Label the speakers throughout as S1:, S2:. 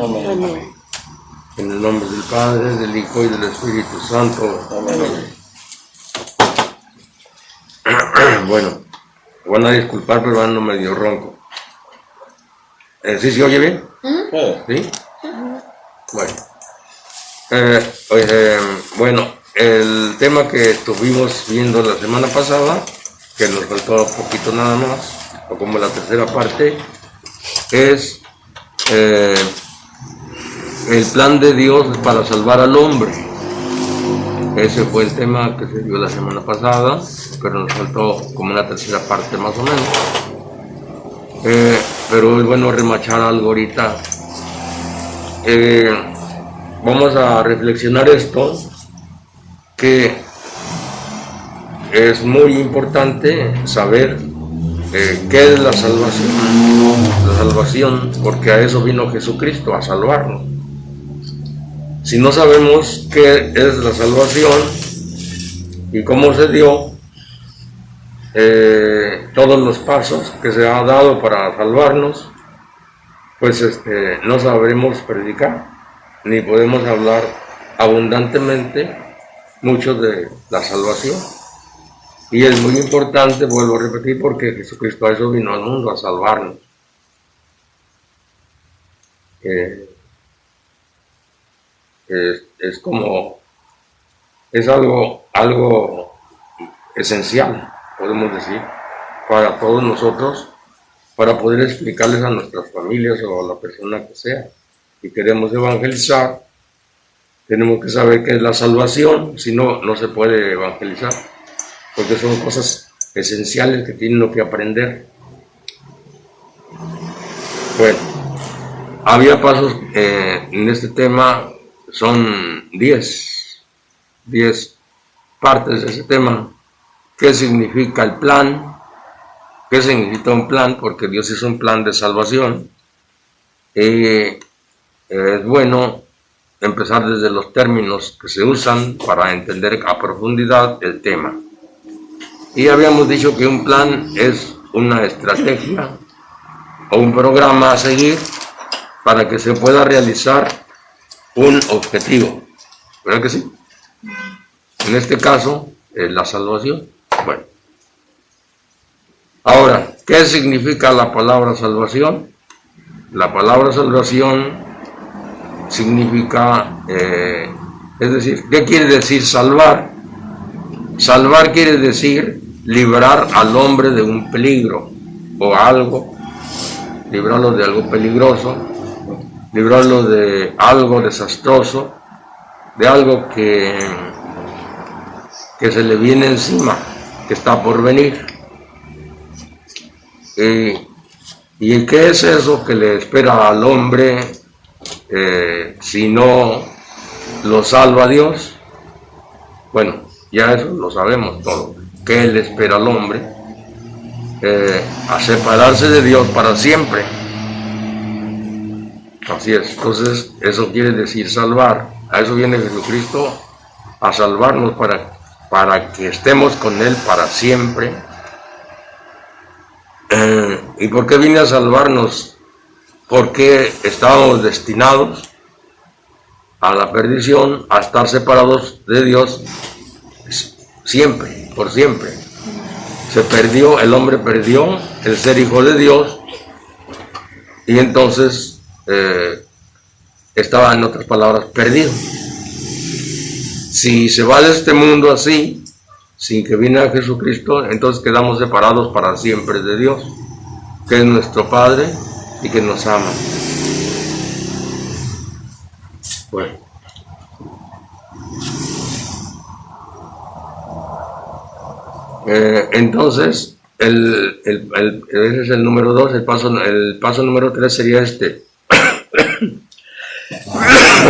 S1: Amén.
S2: En el nombre del Padre, del Hijo y del Espíritu Santo.
S1: Amén.
S2: Bueno, van a disculpar, pero ando medio ronco. ¿Sí se oye bien? ¿Sí? Bueno. Bueno, el tema que estuvimos viendo la semana pasada, que nos faltó un poquito nada más, o como la tercera parte, es el plan de Dios para salvar al hombre. Ese fue el tema que se dio la semana pasada, pero nos faltó como una tercera parte más o menos. Pero es bueno remachar algo ahorita. Vamos a reflexionar esto, que es muy importante saber qué es la salvación. La salvación, porque a eso vino Jesucristo, a salvarnos. Si no sabemos qué es la salvación y cómo se dio, todos los pasos que se ha dado para salvarnos, pues no sabremos predicar, ni podemos hablar abundantemente mucho de la salvación. Y es muy importante, vuelvo a repetir, porque Jesucristo a eso vino al mundo, a salvarnos. Es como, es algo esencial, podemos decir, para todos nosotros, para poder explicarles a nuestras familias o a la persona que sea. Si queremos evangelizar, tenemos que saber qué es la salvación, si no, no se puede evangelizar, porque son cosas esenciales que tienen uno que aprender. Bueno, había pasos en este tema, son 10 partes de ese tema. ¿Qué significa el plan? ¿Qué significa un plan? Porque Dios hizo un plan de salvación. Es bueno empezar desde los términos que se usan para entender a profundidad el tema. Y habíamos dicho que un plan es una estrategia o un programa a seguir para que se pueda realizar un objetivo. ¿Verdad que sí? En este caso, la salvación. Bueno. Ahora, ¿qué significa la palabra salvación? La palabra salvación significa, es decir, ¿qué quiere decir salvar? Salvar quiere decir librar al hombre de un peligro o algo, librarlo de algo peligroso, librarlo de algo desastroso, de algo que se le viene encima, que está por venir. ¿Y qué es eso que le espera al hombre si no lo salva Dios? Bueno, ya eso lo sabemos todo. ¿Qué le espera al hombre? A separarse de Dios para siempre. Así es. Entonces, eso quiere decir salvar. A eso viene Jesucristo, a salvarnos para que estemos con Él para siempre. ¿Y por qué viene a salvarnos? Porque estábamos destinados a la perdición, a estar separados de Dios siempre, por siempre. Se perdió, el hombre perdió el ser hijo de Dios, y entonces estaba, en otras palabras, perdido. Si se va de este mundo así, sin que viene a Jesucristo, entonces quedamos separados para siempre de Dios, que es nuestro Padre y que nos ama. Bueno. Entonces, ese es el número 2, el paso número 3 sería este.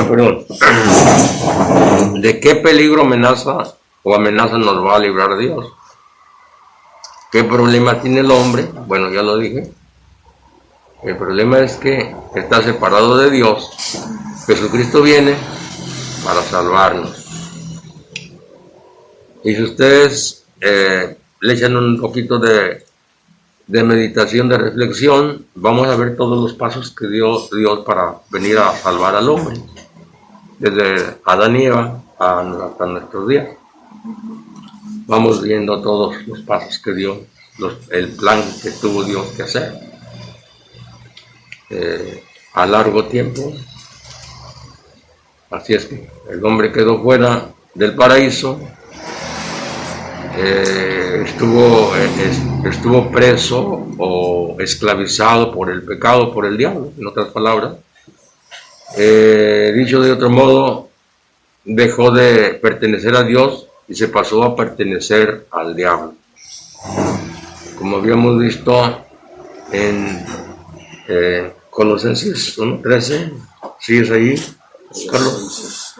S2: Perdón. ¿De qué peligro, amenaza nos va a librar Dios? ¿Qué problema tiene el hombre? Bueno, ya lo dije. El problema es que está separado de Dios. Jesucristo viene para salvarnos. Y si ustedes le echan un poquito de de meditación, de reflexión, vamos a ver todos los pasos que dio Dios para venir a salvar al hombre, desde Adán y Eva hasta nuestros días. Vamos viendo todos los pasos que dio, el plan que tuvo Dios que hacer a largo tiempo. Así es que el hombre quedó fuera del paraíso, estuvo preso o esclavizado por el pecado, por el diablo, en otras palabras. Dicho de otro modo, dejó de pertenecer a Dios y se pasó a pertenecer al diablo. Como habíamos visto en Colosenses 1:13, ¿sí es ahí, Carlos?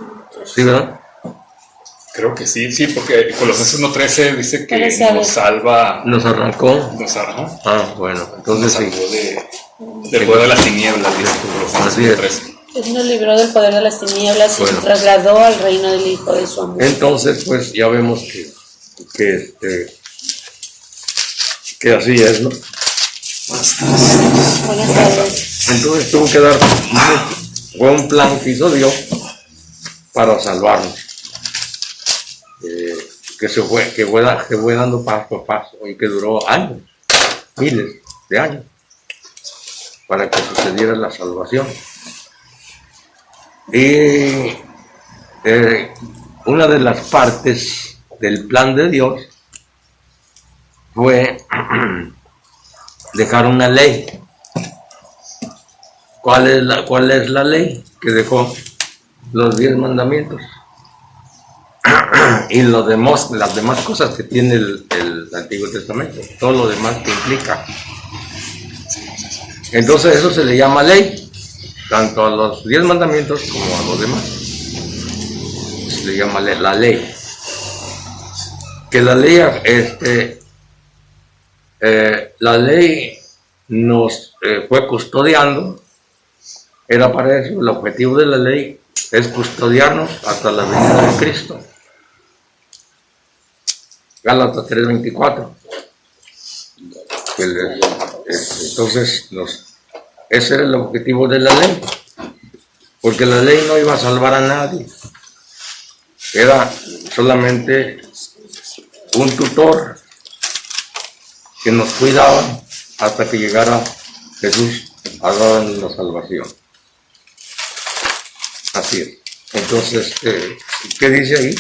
S2: ¿Sí, verdad?
S1: Creo que sí, porque Colosenses 1:13 dice que nos salva.
S2: ¿Nos arrancó?
S1: Nos arrancó.
S2: Ah, bueno, entonces
S1: nos salvó del poder de las tinieblas, dice Colosenses 1:13.
S3: Él nos libró del poder de las tinieblas y nos trasladó al reino del Hijo de su amor.
S2: Entonces, pues ya vemos que así es, ¿no?
S3: Buenas tardes.
S2: Entonces tuvo que dar un plan que hizo Dios para salvarnos. Que fue dando paso a paso y que duró años, miles de años, para que sucediera la salvación. Y una de las partes del plan de Dios fue dejar una ley. ¿Cuál es la ley que dejó? Los 10 mandamientos y las demás cosas que tiene el Antiguo Testamento, todo lo demás que implica. Entonces eso se le llama ley, tanto a los 10 mandamientos como a los demás. Se le llama la ley. Que la ley nos fue custodiando. Era para eso, el objetivo de la ley es custodiarnos hasta la venida de Cristo. Gálatas 3:24. Entonces, ese era el objetivo de la ley, porque la ley no iba a salvar a nadie. Era solamente un tutor que nos cuidaba hasta que llegara Jesús a darnos la salvación. Así es. Entonces, ¿qué dice ahí?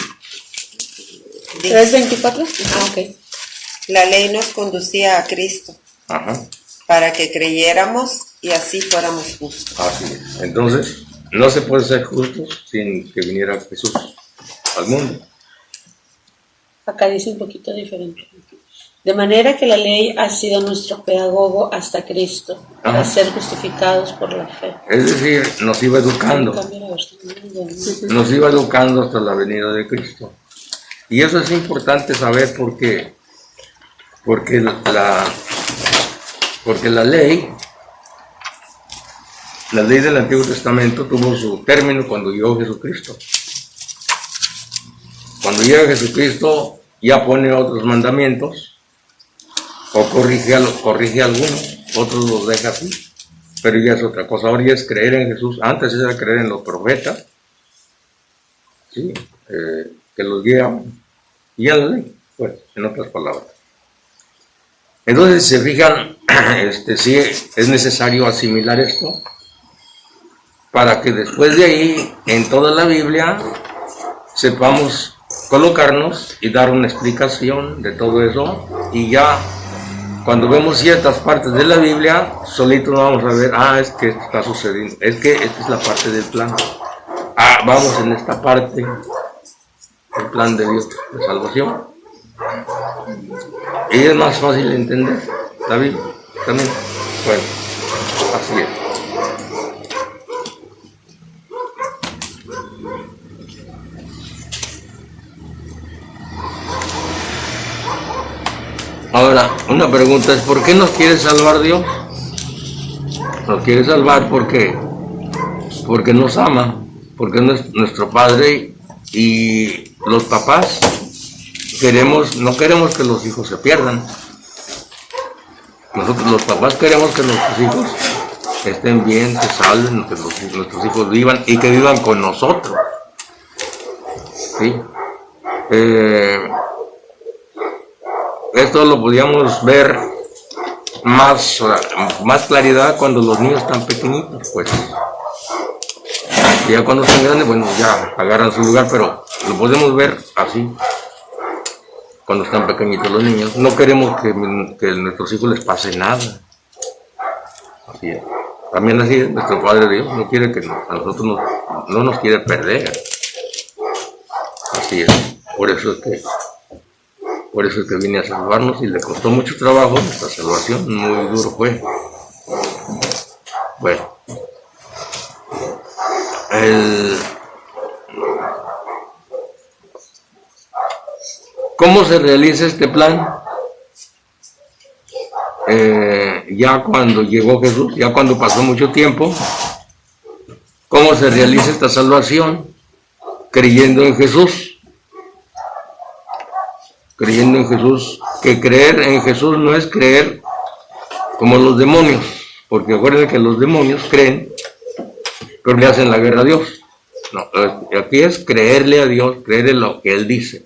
S3: 3:24. Ok.
S4: La ley nos conducía a Cristo.
S2: Ajá.
S4: Para que creyéramos y así fuéramos justos.
S2: Así es. Entonces, no se puede ser justos sin que viniera Jesús al mundo.
S3: Acá dice un poquito diferente. De manera que la ley ha sido nuestro pedagogo hasta Cristo, para ser justificados por la fe.
S2: Es decir, nos iba educando. Nos iba educando hasta la venida de Cristo. Y eso es importante saber porque la ley del Antiguo Testamento tuvo su término cuando llegó Jesucristo. Cuando llega Jesucristo ya pone otros mandamientos o corrige algunos, otros los deja así, pero ya es otra cosa. Ahora ya es creer en Jesús. Antes era creer en los profetas, ¿sí? Que los guiaban, y en la ley, pues, en otras palabras. Entonces, si se fijan, sí es necesario asimilar esto para que después de ahí, en toda la Biblia, sepamos colocarnos y dar una explicación de todo eso, y ya cuando vemos ciertas partes de la Biblia, solito vamos a ver, es que esto está sucediendo, es que esta es la parte del plan. Vamos en esta parte, el plan de Dios de salvación. Y es más fácil entender la Biblia también. Bueno, así es. Ahora, una pregunta es, ¿por qué nos quiere salvar Dios? Nos quiere salvar porque nos ama, porque es nuestro Padre, y los papás no queremos que los hijos se pierdan. Nosotros los papás queremos que nuestros hijos estén bien, se salven, que nuestros hijos vivan y que vivan con nosotros. ¿Sí? Esto lo podíamos ver más claridad cuando los niños están pequeñitos, pues. Y ya cuando están grandes, bueno, ya agarran su lugar, pero lo podemos ver así. Cuando están pequeñitos los niños, no queremos que a nuestros hijos les pase nada. Así es. También así es, nuestro Padre Dios no quiere que a nosotros no nos quiere perder. Así es. Por eso es que vine a salvarnos y le costó mucho trabajo nuestra salvación, muy duro fue. Bueno. ¿Cómo se realiza este plan? Ya cuando llegó Jesús, ya cuando pasó mucho tiempo, ¿cómo se realiza esta salvación? Creyendo en Jesús. Creyendo en Jesús, que creer en Jesús no es creer como los demonios, porque acuérdense que los demonios creen, pero le hacen la guerra a Dios. No, aquí es creerle a Dios, creer en lo que Él dice.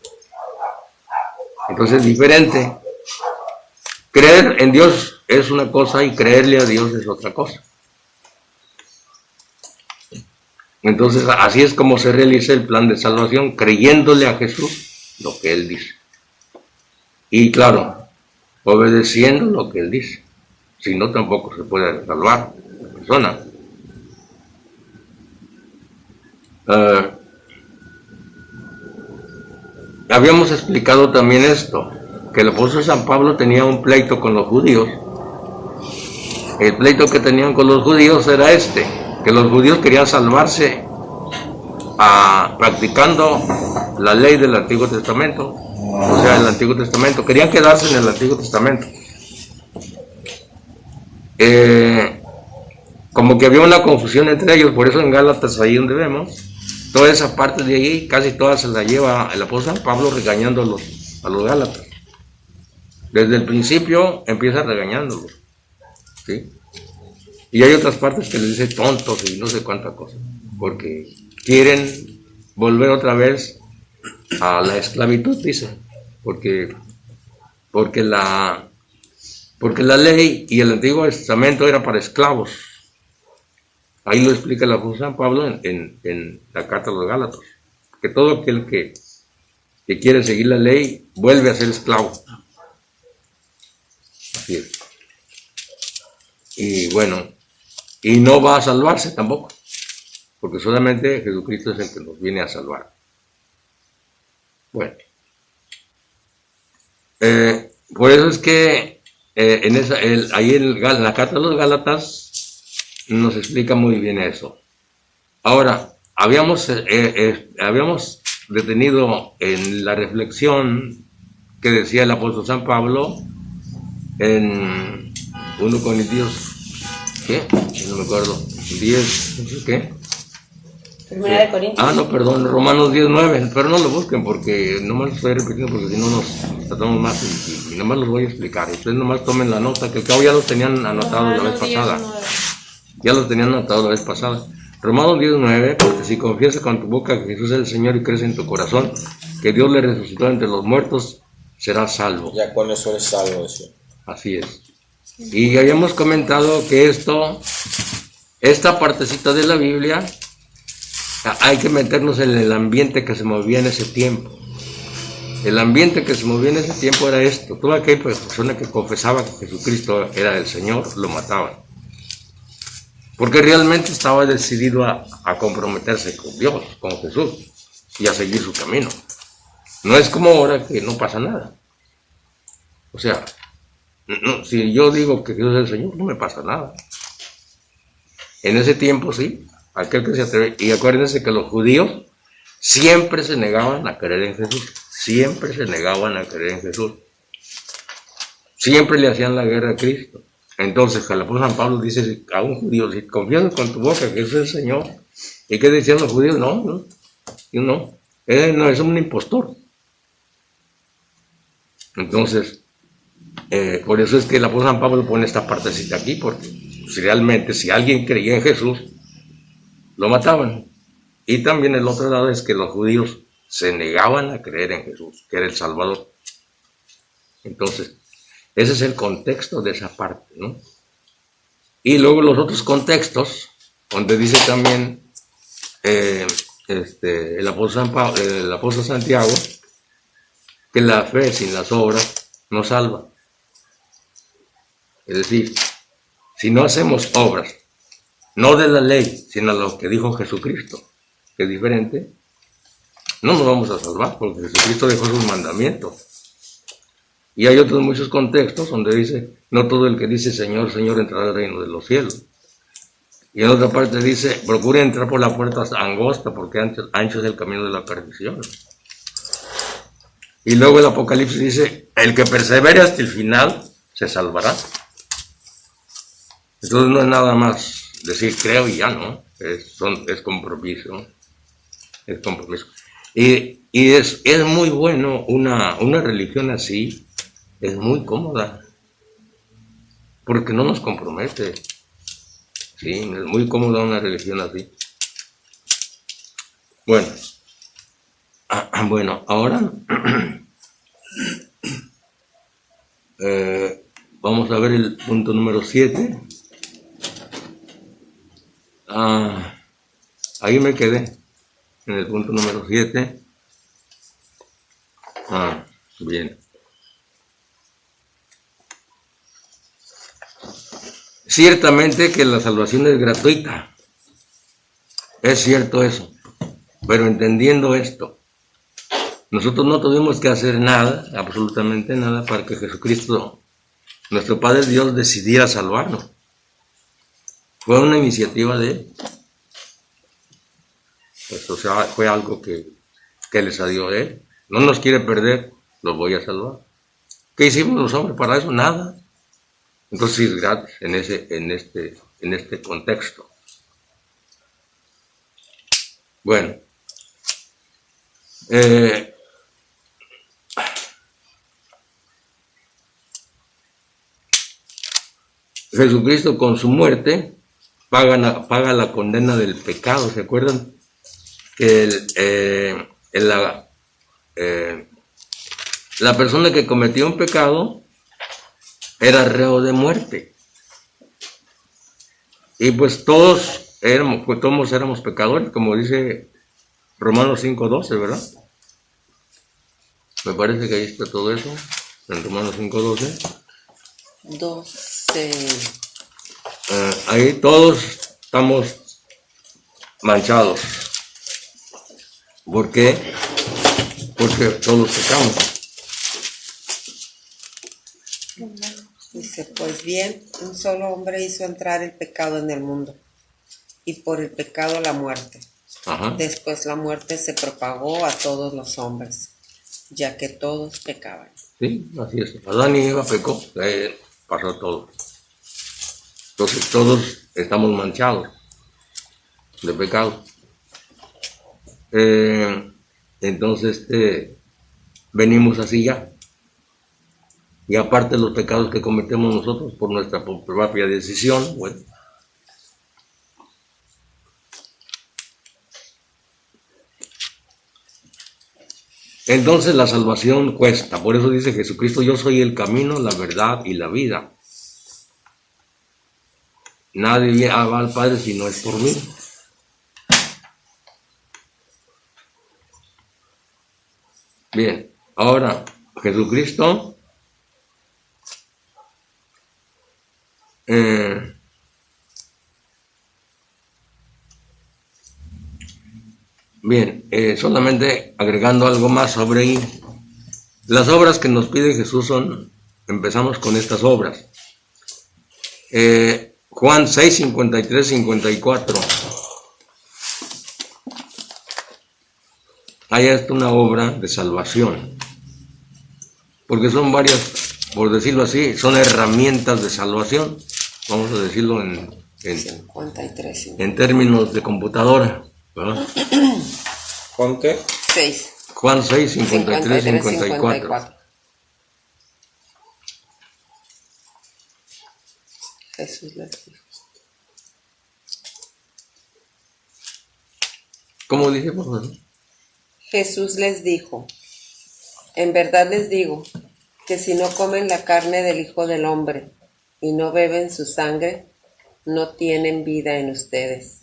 S2: Entonces es diferente. Creer en Dios es una cosa y creerle a Dios es otra cosa. Entonces así es como se realiza el plan de salvación, creyéndole a Jesús lo que Él dice. Y claro, obedeciendo lo que Él dice. Si no, tampoco se puede salvar la persona. Habíamos explicado también esto, que el apóstol San Pablo tenía un pleito con los judíos. El pleito que tenían con los judíos era que los judíos querían salvarse practicando la ley del Antiguo Testamento, o sea, el Antiguo Testamento, querían quedarse en el Antiguo Testamento. Como que había una confusión entre ellos, por eso en Gálatas, ahí donde vemos, toda esa parte de ahí, casi toda se la lleva el apóstol San Pablo regañando a los Gálatas. Desde el principio empieza regañándolos, ¿sí? Y hay otras partes que les dice tontos y no sé cuánta cosa, porque quieren volver otra vez a la esclavitud, dice, porque la ley y el Antiguo Testamento era para esclavos. Ahí lo explica el apóstol San Pablo en la carta a los Gálatas, que todo aquel que quiere seguir la ley vuelve a ser esclavo. Así es. Y bueno, y no va a salvarse tampoco, porque solamente Jesucristo es el que nos viene a salvar. Bueno, por eso es que ahí en la carta de los Gálatas nos explica muy bien eso. Ahora, habíamos detenido en la reflexión que decía el apóstol San Pablo en 1 Corintios, ¿qué? No me acuerdo, 10, no sé qué.
S3: Primera de Corintios.
S2: No, perdón, Romanos 10:9, pero no lo busquen porque nomás lo estoy repitiendo porque si no nos tratamos más y nomás los voy a explicar. Ustedes nomás tomen la nota, que al cabo ya los tenían anotados la vez pasada. Ya los tenían anotado la vez pasada. Romanos 10:9, porque si confiesas con tu boca que Jesús es el Señor y crees en tu corazón que Dios le resucitó entre los muertos, serás salvo.
S5: Ya con eso eres salvo, eso.
S2: Así es. Y habíamos comentado que esta partecita de la Biblia, hay que meternos en el ambiente que se movía en ese tiempo. El ambiente que se movía en ese tiempo era esto. Toda aquella persona que confesaba que Jesucristo era el Señor, lo mataban. Porque realmente estaba decidido a comprometerse con Dios, con Jesús, y a seguir su camino. No es como ahora que no pasa nada. O sea, si yo digo que Dios es el Señor, no me pasa nada. En ese tiempo sí, aquel que se atreve. Y acuérdense que los judíos siempre se negaban a creer en Jesús. Siempre se negaban a creer en Jesús. Siempre le hacían la guerra a Cristo. Entonces, el apóstol San Pablo dice a un judío, si confiesas con tu boca que Jesús es el Señor, ¿y qué decían los judíos? No, él no es un impostor. Entonces, Por eso es que el apóstol San Pablo pone esta partecita aquí, porque realmente si alguien creía en Jesús, lo mataban. Y también el otro lado es que los judíos se negaban a creer en Jesús, que era el Salvador. Entonces, ese es el contexto de esa parte, ¿no? Y luego los otros contextos, donde dice también el apóstol Santiago, que la fe sin las obras no salva. Es decir, si no hacemos obras, no de la ley, sino lo que dijo Jesucristo, que es diferente, no nos vamos a salvar, porque Jesucristo dejó sus mandamientos. Y hay otros muchos contextos donde dice, no todo el que dice Señor, Señor entrará al reino de los cielos. Y en otra parte dice, procure entrar por la puerta angosta, porque ancho es el camino de la perdición. Y luego el Apocalipsis dice, el que persevere hasta el final se salvará. Entonces no es nada más decir creo y ya, ¿no? Es compromiso. Es compromiso. Y es muy bueno una religión así, es muy cómoda, porque no nos compromete. Sí, es muy cómoda una religión así. Bueno, ahora vamos a ver el punto número 7. Ahí me quedé, en el punto número 7. Bien. Ciertamente que la salvación es gratuita. Es cierto eso. Pero entendiendo esto, nosotros no tuvimos que hacer nada, absolutamente nada, para que Jesucristo, nuestro Padre Dios, decidiera salvarnos. Fue una iniciativa de Él. Pues, o sea, fue algo que le salió de Él. No nos quiere perder, los voy a salvar. ¿Qué hicimos los hombres para eso? Nada. Entonces sí es gratis en este contexto. Bueno. Jesucristo con su muerte paga la condena del pecado. ¿Se acuerdan? Que la persona que cometió un pecado era reo de muerte. Y pues todos éramos pecadores, como dice Romanos 5:12, ¿verdad? Me parece que ahí está todo eso, en Romanos 5:12.
S4: 12.
S2: Ahí todos estamos manchados. ¿Por qué? Porque todos pecamos.
S4: Dice, pues bien, un solo hombre hizo entrar el pecado en el mundo, y por el pecado la muerte.
S2: Ajá.
S4: Después la muerte se propagó a todos los hombres, ya que todos pecaban.
S2: Sí, así es. Adán y Eva pecó, pasó todo. Entonces todos estamos manchados de pecado. Entonces venimos así ya. Y aparte los pecados que cometemos nosotros por nuestra propia decisión, bueno. Entonces la salvación cuesta. Por eso dice Jesucristo, yo soy el camino, la verdad y la vida. Nadie va al Padre si no es por mí. Bien, ahora Jesucristo bien, solamente agregando algo más sobre ahí. Las obras que nos pide Jesús empezamos con estas obras. Juan 6, 53, 54. Ahí está una obra de salvación. Porque son varias, por decirlo así, son herramientas de salvación. Vamos a decirlo en
S4: 53.
S2: En términos de computadora, ¿verdad?
S1: ¿Juan qué?
S4: 6.
S2: Juan 6, 53, 54.
S4: Jesús les dijo.
S2: ¿Cómo dije, por favor?
S4: Jesús les dijo, en verdad les digo, que si no comen la carne del Hijo del Hombre y no beben su sangre, no tienen vida en ustedes.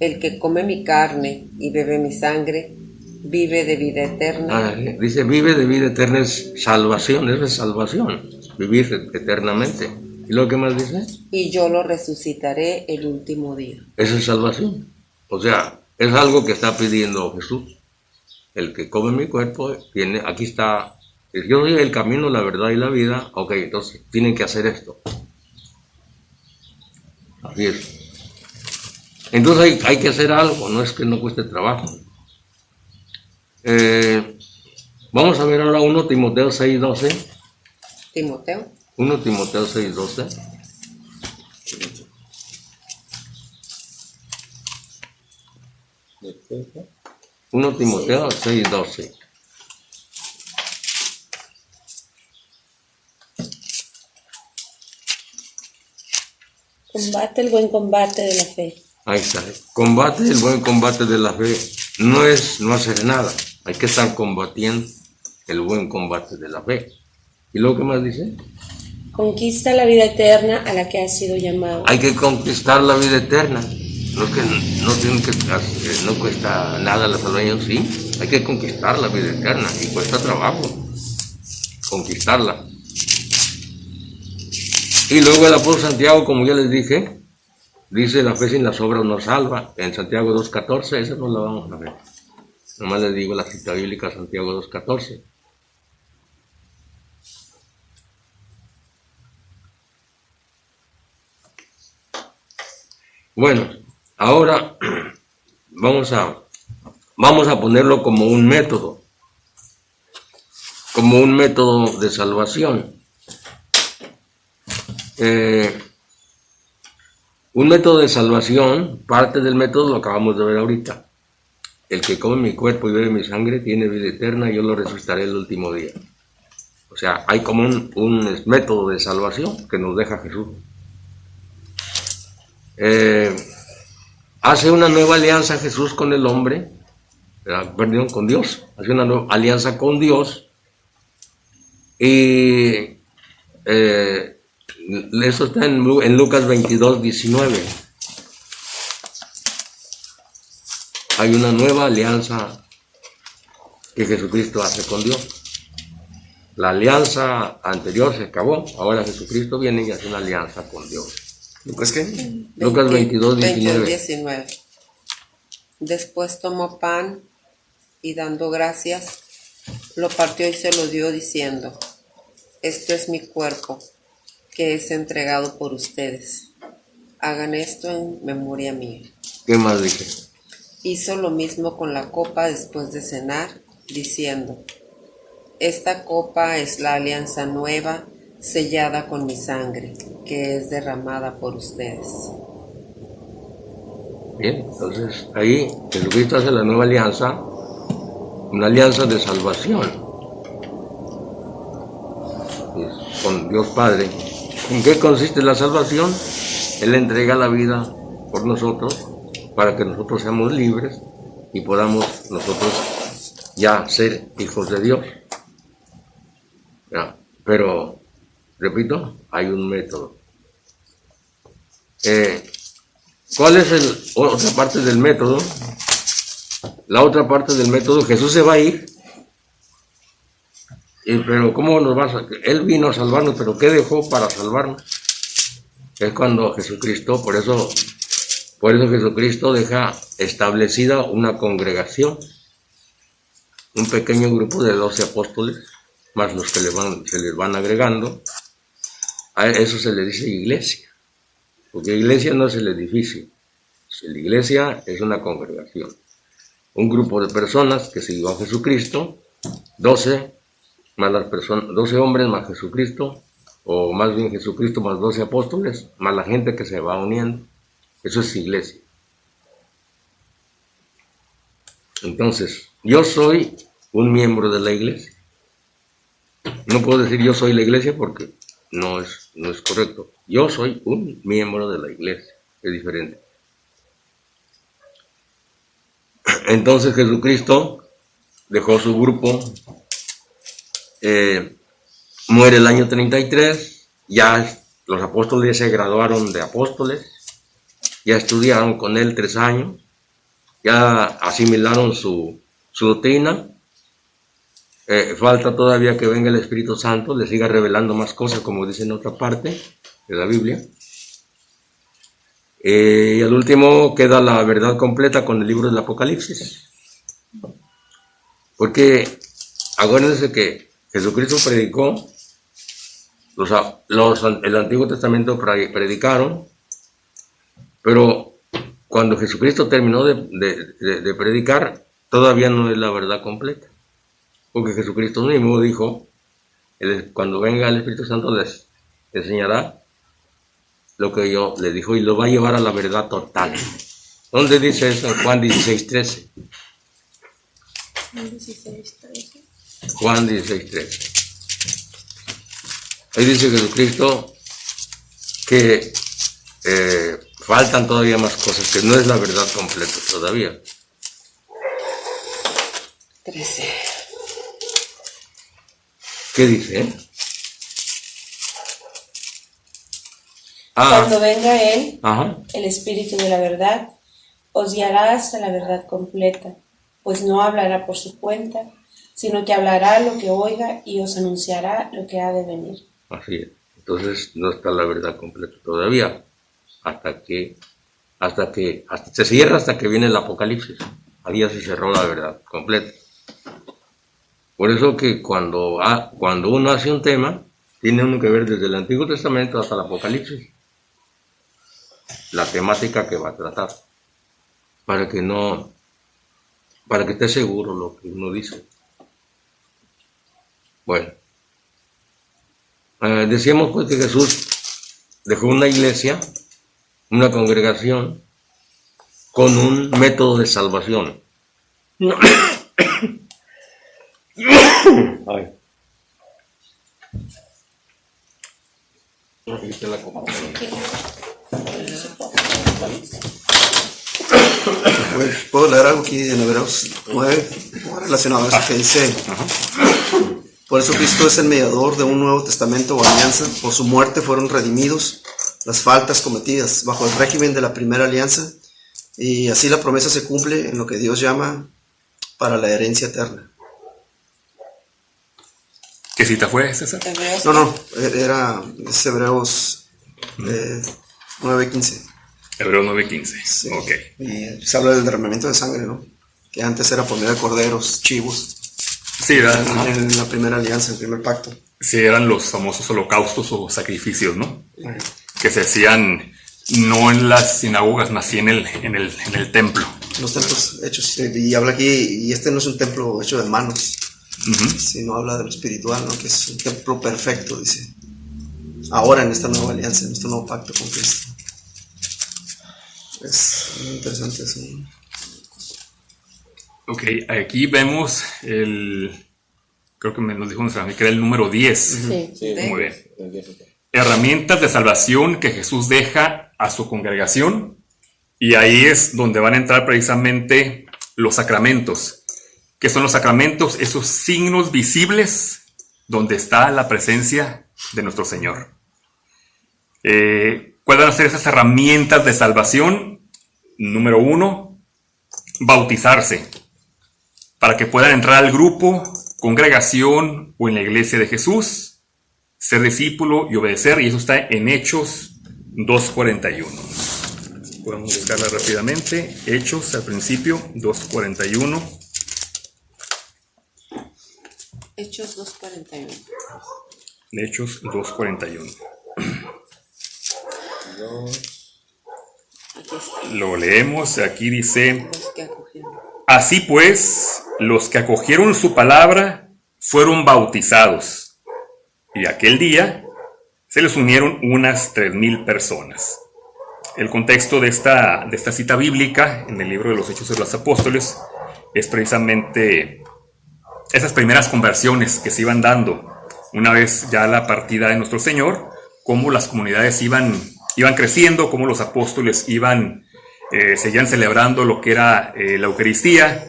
S4: El que come mi carne y bebe mi sangre, vive de vida eterna.
S2: Dice, vive de vida eterna, es salvación, eso es salvación, vivir eternamente. ¿Y lo que más dice?
S4: Y yo lo resucitaré el último día.
S2: Eso es salvación. O sea, es algo que está pidiendo Jesús. El que come mi cuerpo, tiene, aquí está, yo soy el camino, la verdad y la vida. Ok, entonces tienen que hacer esto. Así es. Entonces hay que hacer algo, no es que no cueste trabajo. Vamos a ver ahora 1 Timoteo 6:12.
S4: Timoteo.
S2: 1 Timoteo 6:12. Uno Timoteo 6:12.
S3: Combate el buen combate de la fe.
S2: Ahí está. Combate el buen combate de la fe. No es no hacer nada. Hay que estar combatiendo el buen combate de la fe. ¿Y luego qué más dice?
S3: Conquista la vida eterna a la que has sido llamado.
S2: Hay que conquistar la vida eterna. No es que no cuesta nada la salvación, sí. Hay que conquistar la vida eterna y cuesta trabajo conquistarla. Y luego el apóstol Santiago, como ya les dije, dice la fe sin las obras no salva. En Santiago 2:14, esa no la vamos a ver. Nomás les digo la cita bíblica, Santiago 2:14. Bueno, ahora vamos a ponerlo como un método de salvación. Un método de salvación, parte del método lo acabamos de ver ahorita. El que come mi cuerpo y bebe mi sangre tiene vida eterna y yo lo resucitaré el último día. O sea, hay como un método de salvación que nos deja Jesús. Hace una nueva alianza Jesús con el hombre, perdón, con Dios. Hace una nueva alianza con Dios y eso está en Lucas 22:19. Hay una nueva alianza que Jesucristo hace con Dios. La alianza anterior se acabó, ahora Jesucristo viene y hace una alianza con Dios.
S1: ¿Lucas qué?
S2: Lucas 22:19.
S4: 19. Después tomó pan y dando gracias, lo partió y se lo dio diciendo, esto es mi cuerpo, que es entregado por ustedes. Hagan esto en memoria mía.
S2: ¿Qué más dije?
S4: Hizo lo mismo con la copa después de cenar, diciendo, esta copa es la alianza nueva, sellada con mi sangre, que es derramada por ustedes.
S2: Bien, entonces ahí Jesucristo hace la nueva alianza, una alianza de salvación con Dios Padre. ¿En qué consiste la salvación? Él entrega la vida por nosotros para que nosotros seamos libres y podamos nosotros ya ser hijos de Dios. Ya, pero, repito, hay un método. ¿Cuál es otra parte del método? La otra parte del método, Jesús se va a ir. Pero ¿cómo nos va a Él vino a salvarnos, pero ¿qué dejó para salvarnos? Es cuando Jesucristo, por eso Jesucristo deja establecida una congregación, un pequeño grupo de 12 apóstoles, más los que se les van agregando. A eso se le dice iglesia, porque iglesia no es el edificio, la iglesia es una congregación, un grupo de personas que siguió a Jesucristo, 12 más las personas, 12 hombres más Jesucristo, o más bien Jesucristo más 12 apóstoles, más la gente que se va uniendo. Eso es iglesia. Entonces, yo soy un miembro de la iglesia. No puedo decir yo soy la iglesia porque no es correcto. Yo soy un miembro de la iglesia, es diferente. Entonces Jesucristo dejó su grupo, muere el año 33, ya los apóstoles se graduaron de apóstoles, ya estudiaron con él 3 años, ya asimilaron su doctrina. Falta todavía que venga el Espíritu Santo, le siga revelando más cosas, como dice en otra parte de la Biblia. Y al último queda la verdad completa con el libro del Apocalipsis. Porque acuérdense que Jesucristo predicó, el Antiguo Testamento predicaron, pero cuando Jesucristo terminó de predicar, todavía no es la verdad completa. Porque Jesucristo mismo dijo, cuando venga el Espíritu Santo les enseñará lo que yo le dijo y lo va a llevar a la verdad total. ¿Dónde dice eso? En Juan 16:13. Juan 16:13. Ahí dice Jesucristo que faltan todavía más cosas, que no es la verdad completa todavía.
S4: 13.
S2: ¿Qué dice?
S3: Cuando venga Él,
S2: Ajá.
S3: el Espíritu de la verdad, os guiará hasta la verdad completa, pues no hablará por su cuenta, sino que hablará lo que oiga y os anunciará lo que ha de venir.
S2: Así es. Entonces no está la verdad completa todavía, hasta se cierra hasta que viene el Apocalipsis. Ahí ya se cerró la verdad completa. Por eso que cuando uno hace un tema, tiene uno que ver desde el Antiguo Testamento hasta el Apocalipsis, la temática que va a tratar, para que esté seguro lo que uno dice. Bueno, decíamos pues que Jesús dejó una iglesia, una congregación, con un método de salvación. Ay.
S5: Pues, puedo leer algo aquí en Hebreos 9, relacionado a eso que dice: por eso Cristo es el mediador de un nuevo testamento o alianza. Por su muerte fueron redimidos las faltas cometidas bajo el régimen de la primera alianza, y así la promesa se cumple en lo que Dios llama para la herencia eterna.
S1: ¿Qué cita fue, César?
S5: No, es Hebreos 9:15.
S1: Hebreos 9:15.
S5: Sí.
S1: Ok.
S5: Y se habla del derramamiento de sangre, ¿no? Que antes era por medio de corderos, chivos.
S1: Sí,
S5: En la primera alianza, el primer pacto.
S1: Sí, eran los famosos holocaustos o sacrificios, ¿no? Que se hacían no en las sinagogas, más sí en el templo.
S5: Los templos hechos, y habla aquí, y este no es un templo hecho de manos, sino habla de lo espiritual, ¿no? Que es un templo perfecto, dice. Ahora en esta nueva alianza, en este nuevo pacto con Cristo. Es muy interesante eso.
S1: Ok, aquí vemos creo que nos dijo nuestra amiga que era el número 10.
S3: Sí.
S1: Muy bien. Herramientas de salvación que Jesús deja a su congregación, y ahí es donde van a entrar precisamente los sacramentos. ¿Qué son los sacramentos? Esos signos visibles donde está la presencia de nuestro Señor. ¿Cuáles van a ser esas herramientas de salvación? Número 1, bautizarse, para que puedan entrar al grupo, congregación o en la iglesia de Jesús, ser discípulo y obedecer, y eso está en Hechos 2:41. Podemos buscarla rápidamente. Hechos al principio, 2:41.
S4: Hechos 2:41.
S1: Hechos 2:41.
S4: Aquí está.
S1: Lo leemos, aquí dice:
S4: Los que acogieron.
S1: así pues, los que acogieron su palabra fueron bautizados, y aquel día se les unieron unas 3,000 personas. El contexto de esta cita bíblica en el libro de los Hechos de los Apóstoles es precisamente esas primeras conversiones que se iban dando una vez ya la partida de nuestro Señor, cómo las comunidades iban creciendo, cómo los apóstoles seguían celebrando lo que era la Eucaristía,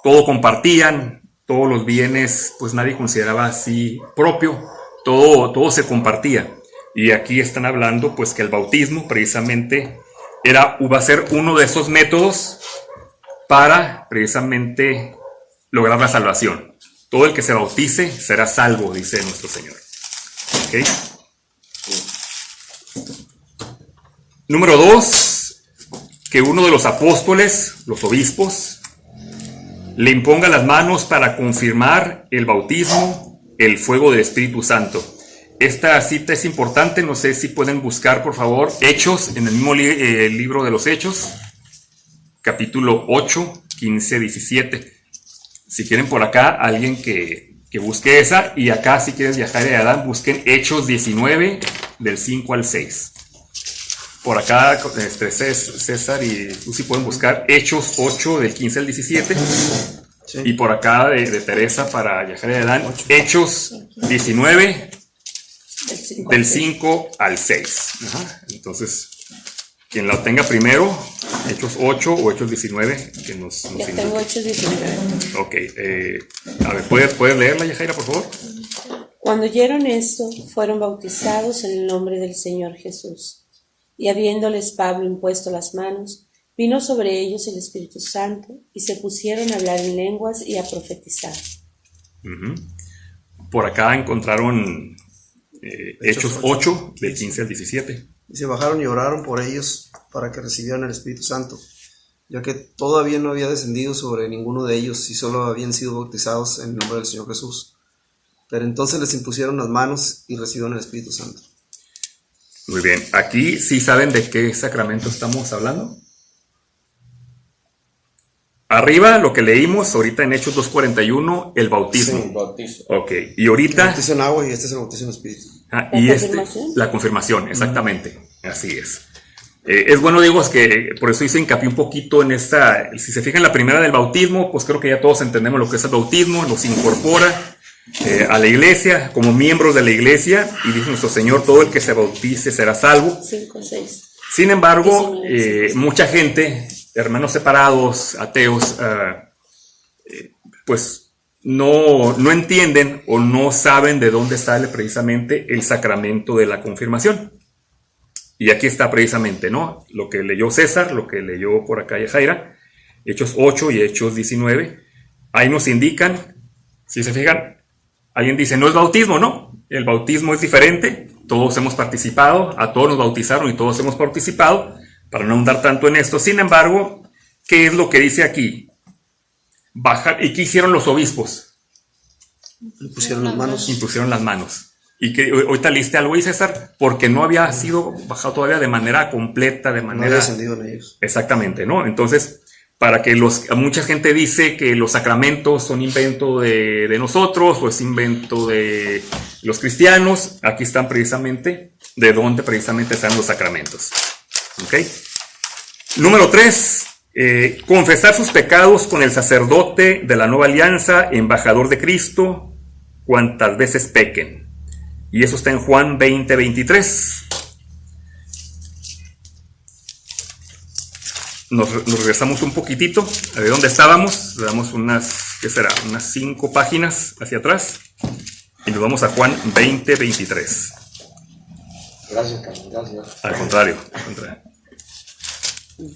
S1: todo compartían, todos los bienes, pues nadie consideraba así propio, todo se compartía. Y aquí están hablando pues que el bautismo precisamente va a ser uno de esos métodos para precisamente lograr la salvación. Todo el que se bautice será salvo, dice nuestro Señor. ¿Okay? Número 2, que uno de los apóstoles, los obispos, le imponga las manos para confirmar el bautismo, el fuego del Espíritu Santo. Esta cita es importante, no sé si pueden buscar por favor Hechos, en el mismo libro de los Hechos, capítulo 8, 15, 17. Si quieren por acá, alguien que busque esa, y acá si quieren viajar a Adán, busquen Hechos 19, del 5 al 6. Por acá, César y tú sí pueden buscar Hechos 8, del 15 al 17. Sí. Y por acá de Teresa para viajar a Adán, Hechos 19, del 5 al 6. Ajá. Entonces, quien la tenga primero, Hechos 8 o Hechos 19, que nos
S3: ya tengo Hechos 19.
S1: Ok. A ver, ¿puedes leerla, Yajaira, por favor?
S3: Cuando oyeron esto, fueron bautizados en el nombre del Señor Jesús. Y habiéndoles Pablo impuesto las manos, vino sobre ellos el Espíritu Santo, y se pusieron a hablar en lenguas y a profetizar. Uh-huh.
S1: Por acá encontraron Hechos 8, del 15 al 17.
S5: Y se bajaron y oraron por ellos para que recibieran el Espíritu Santo, ya que todavía no había descendido sobre ninguno de ellos y solo habían sido bautizados en el nombre del Señor Jesús. Pero entonces les impusieron las manos y recibieron el Espíritu Santo.
S1: Muy bien, aquí sí saben de qué sacramento estamos hablando. Arriba lo que leímos ahorita en Hechos 2:41, el bautismo.
S2: Sí, el bautismo.
S1: Ok, y ahorita...
S5: El bautizo en agua y este es el bautizo en espíritu.
S1: Y la confirmación, exactamente, así es. Es bueno, digo, es que por eso hice hincapié un poquito en esta, si se fijan en la primera del bautismo, pues creo que ya todos entendemos lo que es el bautismo, nos incorpora a la iglesia, como miembros de la iglesia, y dice nuestro Señor, todo el que se bautice será salvo.
S3: 5, 6.
S1: Sin embargo, mucha gente, hermanos separados, ateos, pues no entienden o no saben de dónde sale precisamente el sacramento de la confirmación. Y aquí está precisamente, ¿no? Lo que leyó César, lo que leyó por acá Yajaira, Hechos 8 y Hechos 19, ahí nos indican, si se fijan, alguien dice, no es bautismo, no, el bautismo es diferente, todos hemos participado, a todos nos bautizaron y todos hemos participado, para no ahondar tanto en esto. Sin embargo, ¿qué es lo que dice aquí? Bajar, ¿y qué hicieron los obispos?
S5: Impusieron las manos.
S1: Impusieron las manos. Y que ahorita leíste algo ahí, César, porque no había sido bajado todavía de manera completa, de manera...
S5: No había descendido en ellos.
S1: Exactamente, ¿no? Entonces, para que mucha gente dice que los sacramentos son invento de nosotros o es invento de los cristianos, aquí están precisamente de dónde precisamente están los sacramentos. ¿Ok? Número 3, confesar sus pecados con el sacerdote de la nueva alianza, embajador de Cristo, cuantas veces pequen. Y eso está en Juan 20, 23. Nos regresamos un poquitito de donde estábamos, le damos unas 5 páginas hacia atrás y nos vamos a Juan 20, 23.
S2: Gracias, Carlos, gracias.
S1: Al contrario.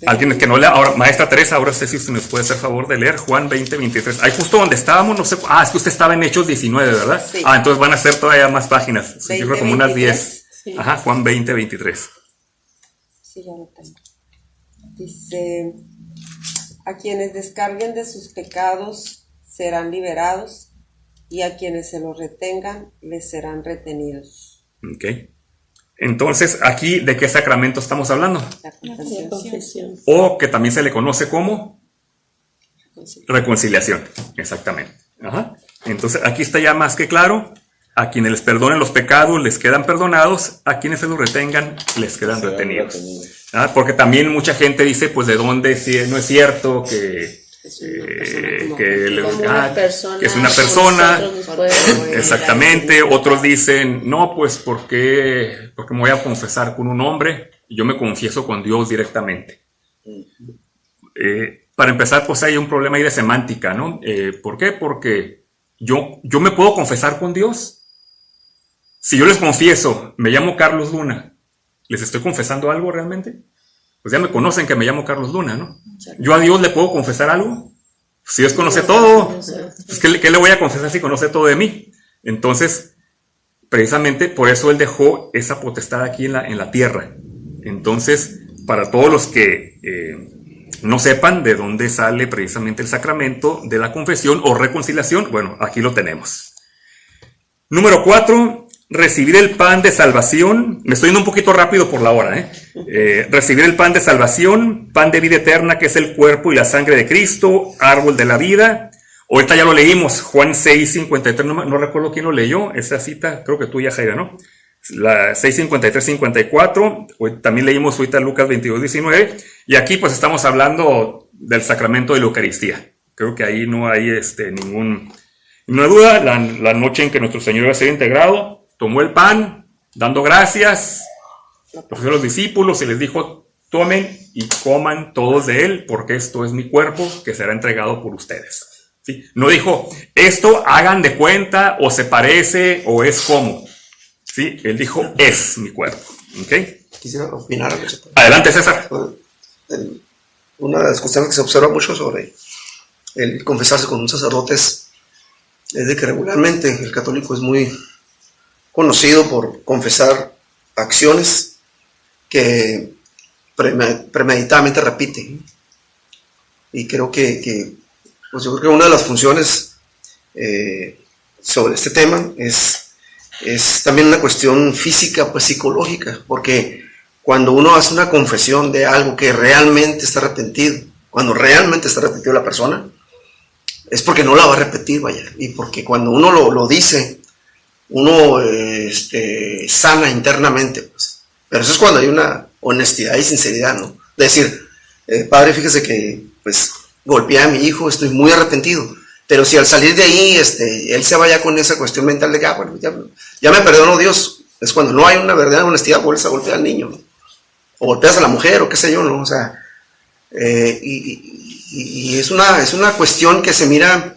S1: Alguien que no lea, ahora, maestra Teresa, ahora usted si usted nos puede hacer favor de leer Juan 20, 23. Ahí justo donde estábamos, no sé, es que usted estaba en Hechos 19, ¿verdad?
S4: Sí.
S1: Entonces van a ser todavía más páginas,
S4: 20,
S1: yo creo como unas 10.
S3: Sí.
S1: Ajá, Juan 20, 23.
S4: Sí, ya lo tengo. Dice, a quienes descarguen de sus pecados serán liberados, y a quienes se los retengan les serán retenidos.
S1: Ok. Entonces, aquí, ¿de qué sacramento estamos hablando?
S4: La
S3: La confesión.
S1: O que también se le conoce como reconciliación. Exactamente. Ajá. Entonces, aquí está ya más que claro. A quienes les perdonen los pecados les quedan perdonados. A quienes se los retengan les quedan retenidos. Porque también mucha gente dice, pues, ¿de dónde? Si no es cierto que que es una persona, exactamente. Otros dicen, no, pues porque me voy a confesar con un hombre y yo me confieso con Dios directamente. Para empezar, pues hay un problema ahí de semántica, ¿no? ¿Por qué? Porque yo me puedo confesar con Dios. Si yo les confieso, me llamo Carlos Luna, ¿les estoy confesando algo realmente? Pues ya me conocen que me llamo Carlos Luna, ¿no? ¿Yo a Dios le puedo confesar algo? Si Dios conoce todo, pues ¿qué le voy a confesar si conoce todo de mí? Entonces, precisamente por eso Él dejó esa potestad aquí en la tierra. Entonces, para todos los que no sepan de dónde sale precisamente el sacramento de la confesión o reconciliación, bueno, aquí lo tenemos. Número 4. Recibir el pan de salvación. Me estoy yendo un poquito rápido por la hora, recibir el pan de salvación, pan de vida eterna, que es el cuerpo y la sangre de Cristo, árbol de la vida. Ahorita ya lo leímos, Juan 6:53, no recuerdo quién lo leyó, esa cita, creo que tú ya, Jaira, ¿no? La 6:53-54, también leímos ahorita Lucas 22:19, y aquí pues estamos hablando del sacramento de la Eucaristía. Creo que ahí no hay ninguna duda. La noche en que nuestro Señor iba a ser integrado, tomó el pan, dando gracias, ofreció a los discípulos y les dijo, tomen y coman todos de él, porque esto es mi cuerpo que será entregado por ustedes. ¿Sí? No dijo, esto hagan de cuenta, o se parece, o es como. ¿Sí? Él dijo, es mi cuerpo. ¿Okay?
S5: Quisiera opinar algo.
S1: Adelante, César.
S5: Una de las cuestiones que se observa mucho sobre el confesarse con un sacerdote es de que regularmente el católico es muy conocido por confesar acciones que premeditadamente repite. Y creo que pues yo creo que una de las funciones sobre este tema es también una cuestión física, pues psicológica, porque cuando uno hace una confesión de algo que realmente está arrepentido, cuando realmente está arrepentido la persona, es porque no la va a repetir, vaya, y porque cuando uno lo dice, uno sana internamente, pues. Pero eso es cuando hay una honestidad y sinceridad, ¿no? De decir, padre, fíjese que pues golpeé a mi hijo, estoy muy arrepentido, pero si al salir de ahí él se vaya con esa cuestión mental de que bueno, ya me perdonó Dios, es cuando no hay una verdadera honestidad, vuelves a golpear al niño, ¿no? O golpeas a la mujer, o qué sé yo, ¿no? O sea, y es una cuestión que se mira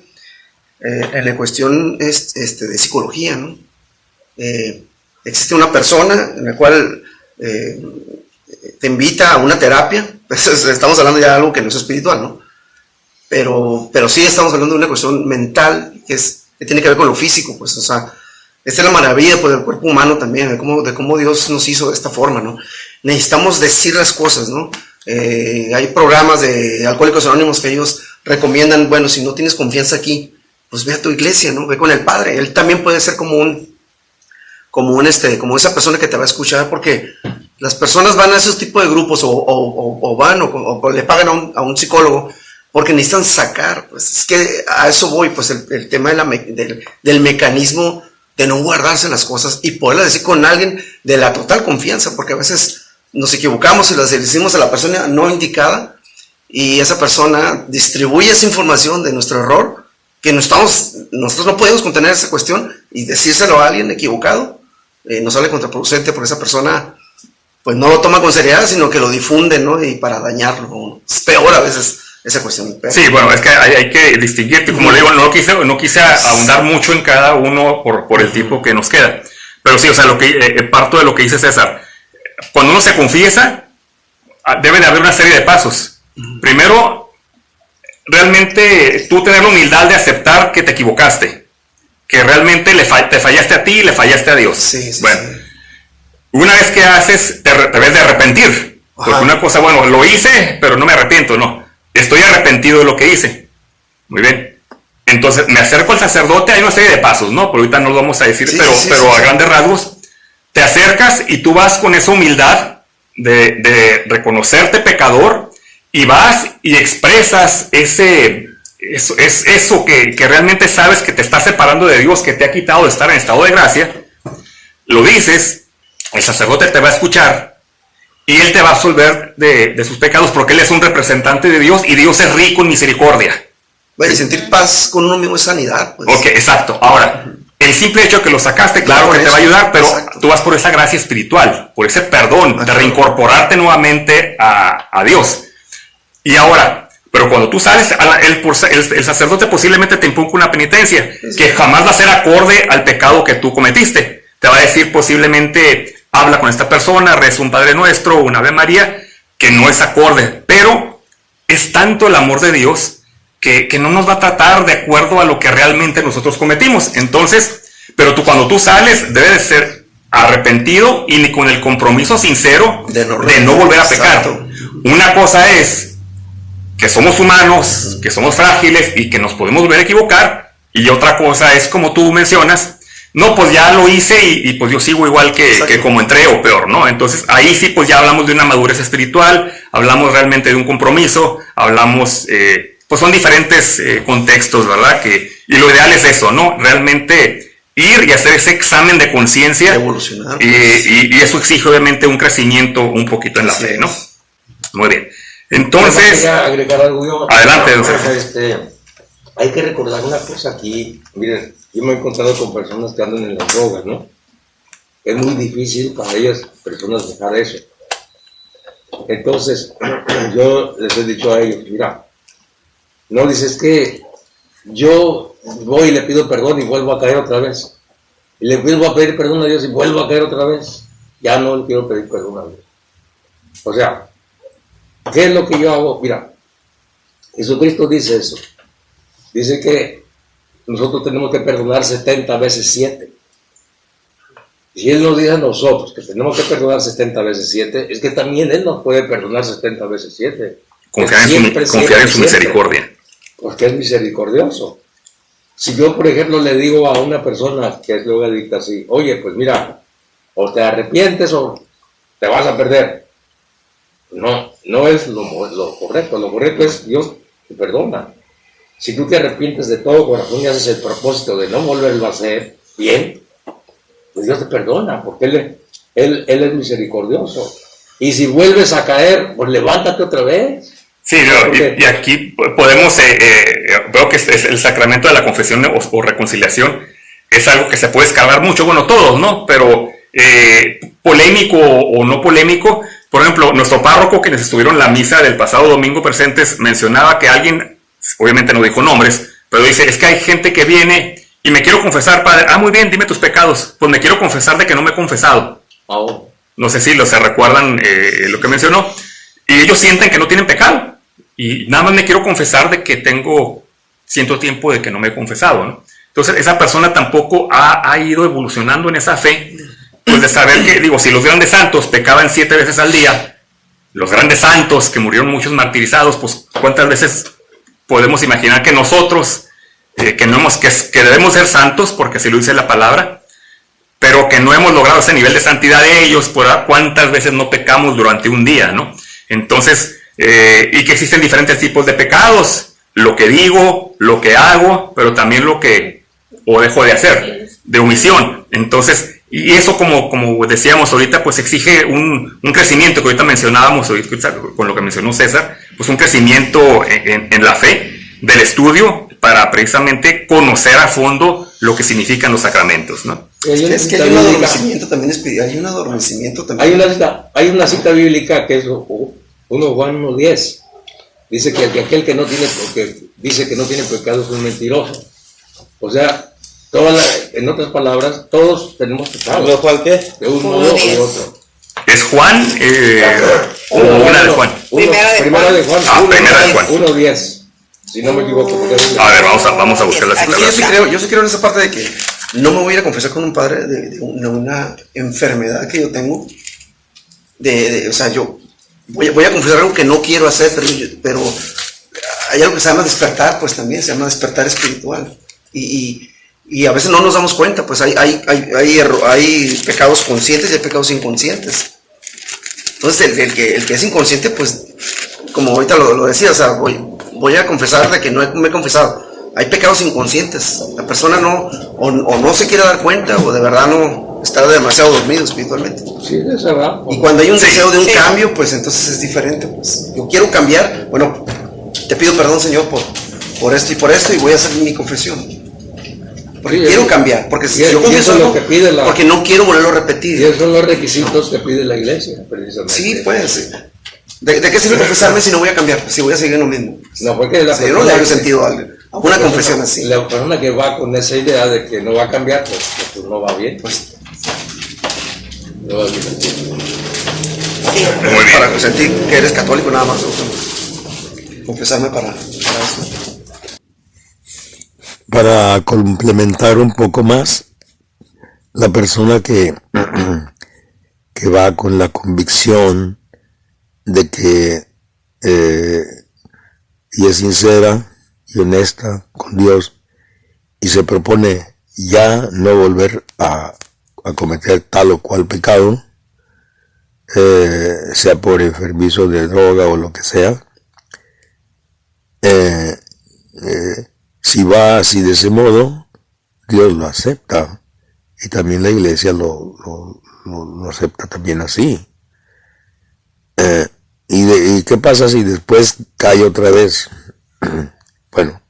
S5: en la cuestión de psicología, ¿no? Existe una persona en la cual te invita a una terapia, pues estamos hablando ya de algo que no es espiritual, ¿no? Pero sí estamos hablando de una cuestión mental que tiene que ver con lo físico, pues, o sea, esta es la maravilla pues, del cuerpo humano también, de cómo Dios nos hizo de esta forma, ¿no? Necesitamos decir las cosas, ¿no? Hay programas de Alcohólicos Anónimos que ellos recomiendan, bueno, si no tienes confianza aquí, pues ve a tu iglesia, ¿no? Ve con el Padre. Él también puede ser como esa persona que te va a escuchar, porque las personas van a esos tipos de grupos o le pagan a un psicólogo porque necesitan sacar, pues es que a eso voy, pues el tema del mecanismo de no guardarse las cosas y poderlas decir con alguien de la total confianza, porque a veces nos equivocamos y las decimos a la persona no indicada y esa persona distribuye esa información de nuestro error, que nosotros no podemos contener esa cuestión y decírselo a alguien equivocado, nos sale contraproducente porque esa persona pues no lo toma con seriedad, sino que lo difunde, ¿no? Y para dañarlo, es peor a veces esa cuestión.
S1: Sí, bueno, es que hay que distinguir, como le digo, no quise ahondar mucho en cada uno por el tiempo que nos queda, pero sí, o sea, parto de lo que dice César. Cuando uno se confiesa, debe de haber una serie de pasos. Primero, realmente tú tener la humildad de aceptar que te equivocaste, que realmente te fallaste a ti y le fallaste a Dios.
S5: Sí,
S1: bueno,
S5: sí.
S1: Una vez que haces, te debes de arrepentir. Porque una cosa, bueno, lo hice, pero no me arrepiento, no. Estoy arrepentido de lo que hice. Muy bien. Entonces, me acerco al sacerdote, hay una serie de pasos, ¿no? Pero ahorita no lo vamos a decir, pero a grandes rasgos, te acercas y tú vas con esa humildad de reconocerte pecador y vas y expresas eso que realmente sabes que te está separando de Dios, que te ha quitado de estar en estado de gracia. Lo dices, el sacerdote te va a escuchar y Él te va a absolver de sus pecados, porque Él es un representante de Dios y Dios es rico en misericordia.
S5: Bueno, y sentir paz con uno mismo es sanidad. Pues.
S1: Ok, exacto. Ahora, el simple hecho de que lo sacaste, claro que te va a ayudar, pero tú vas por esa gracia espiritual, por ese perdón, de reincorporarte nuevamente a Dios. Y ahora, pero cuando tú sales, el sacerdote posiblemente te imponga una penitencia que jamás va a ser acorde al pecado que tú cometiste. Te va a decir posiblemente, habla con esta persona, reza un Padre Nuestro, un Ave María, que no es acorde. Pero es tanto el amor de Dios que no nos va a tratar de acuerdo a lo que realmente nosotros cometimos. Entonces, pero cuando tú sales, debes de ser arrepentido y con el compromiso sincero de no volver a pecar. Exacto. Una cosa es que somos humanos, que somos frágiles y que nos podemos volver a equivocar, y otra cosa es, como tú mencionas, no, pues ya lo hice y pues yo sigo igual que como entré o peor, ¿no? Entonces ahí sí pues ya hablamos de una madurez espiritual, hablamos realmente de un compromiso, hablamos, pues son diferentes contextos, ¿verdad? Y lo ideal es eso, ¿no? Realmente ir y hacer ese examen de conciencia,
S5: evolucionar.
S1: Y eso exige obviamente un crecimiento un poquito en la fe, ¿no? Muy bien. Entonces,
S2: quería agregar algo yo.
S1: Adelante, don Sergio.
S2: Hay que recordar una cosa aquí. Miren, yo me he encontrado con personas que andan en las drogas, ¿no? Es muy difícil para ellas, personas, dejar eso. Entonces, yo les he dicho a ellos, mira, no dices que yo voy y le pido perdón y vuelvo a caer otra vez. Y le vuelvo a pedir perdón a Dios y vuelvo a caer otra vez. Ya no le quiero pedir perdón a Dios. O sea, ¿qué es lo que yo hago? Mira, Jesucristo dice eso. Dice que nosotros tenemos que perdonar 70 veces 7. Si Él nos dice a nosotros que tenemos que perdonar 70 veces 7, es que también Él nos puede perdonar 70 veces 7.
S1: Confiar en su misericordia.
S2: Porque es misericordioso. Si yo, por ejemplo, le digo a una persona que es drogadicta así, oye, pues mira, o te arrepientes o te vas a perder. No es lo correcto. Lo correcto es Dios te perdona. Si tú te arrepientes de todo corazón y haces el propósito de no volverlo a hacer bien, pues Dios te perdona, porque Él es misericordioso. Y si vuelves a caer, pues levántate otra vez.
S1: Sí, y aquí podemos, veo que es el sacramento de la confesión o reconciliación, es algo que se puede escarbar mucho, bueno, todos, ¿no? Pero polémico o no polémico, por ejemplo, nuestro párroco, quienes estuvieron en la misa del pasado domingo presentes, mencionaba que alguien, obviamente no dijo nombres, pero dice, es que hay gente que viene y me quiero confesar, padre. Ah, muy bien, dime tus pecados. Pues me quiero confesar de que no me he confesado.
S2: Oh.
S1: No sé si se recuerdan lo que mencionó. Y ellos sienten que no tienen pecado. Y nada más me quiero confesar de que siento tiempo de que no me he confesado, ¿no? Entonces esa persona tampoco ha ido evolucionando en esa fe, pues de saber que, digo, si los grandes santos pecaban 7 veces al día, los grandes santos que murieron muchos martirizados, pues cuántas veces podemos imaginar que nosotros, que debemos ser santos, porque así lo dice la palabra, pero que no hemos logrado ese nivel de santidad de ellos, por cuántas veces no pecamos durante un día, ¿no? Entonces, y que existen diferentes tipos de pecados, lo que digo, lo que hago, pero también lo que o dejo de hacer, de omisión. Entonces, y eso como decíamos ahorita, pues exige un crecimiento que ahorita mencionábamos, ahorita, con lo que mencionó César, pues un crecimiento en la fe, del estudio, para precisamente conocer a fondo lo que significan los sacramentos, ¿no?
S5: Es que hay un adormecimiento también espiritual, hay un adormecimiento también.
S2: Hay una cita bíblica que es 1 Juan 1:10. Dice que aquel que dice que no tiene pecado es un mentiroso. O sea, en otras palabras, todos tenemos pecado.
S6: ¿Lo cual qué?
S2: De un modo o de otro.
S1: ¿Es Juan o una de Juan?
S2: Primera de Juan.
S1: Primera de Juan.
S2: 1:10. Si no me equivoco.
S1: A ver, vamos a buscar la cita.
S5: Yo sí creo en esa parte de que no me voy a ir a confesar con un padre de una enfermedad que yo tengo. O sea, yo voy a confesar algo que no quiero hacer, pero hay algo que se llama despertar, pues también se llama despertar espiritual. Y a veces no nos damos cuenta, pues hay pecados conscientes y hay pecados inconscientes. Entonces el que es inconsciente, pues como ahorita lo decía, o sea, voy a confesar de que no me he confesado. Hay pecados inconscientes, la persona no se quiere dar cuenta, o de verdad no estar demasiado dormido espiritualmente.
S2: Sí, de esa edad.
S5: Y cuando hay un deseo de un
S4: sí.
S5: cambio, pues entonces es diferente. Pues yo quiero cambiar, bueno, te pido perdón, Señor, por esto y voy a hacer mi confesión. Porque
S2: Sí,
S5: quiero cambiar, porque si yo
S2: y
S5: confieso
S2: eso es lo
S5: algo,
S2: que pide
S5: porque no quiero volverlo a
S2: Y
S5: repetir.
S2: esos son los requisitos que pide la iglesia, precisamente.
S5: Sí, pues. ¿De qué sirve confesarme si no voy a cambiar? Si voy a seguir en lo mismo.
S2: No, porque la
S5: O sea, yo no le doy sentido a una confesión así.
S2: La persona que va con esa idea de que no va a cambiar, pues no va bien.
S5: Pues,
S2: No va bien.
S4: Sí.
S5: para sentir que eres católico nada más. Confesarme para eso.
S6: Para complementar un poco más, la persona que va con la convicción de que y es sincera y honesta con Dios y se propone ya no volver a cometer tal o cual pecado, sea por enfermizo de droga o lo que sea, si va así de ese modo, Dios lo acepta y también la iglesia lo acepta también así. ¿Y qué pasa si después cae otra vez? Bueno,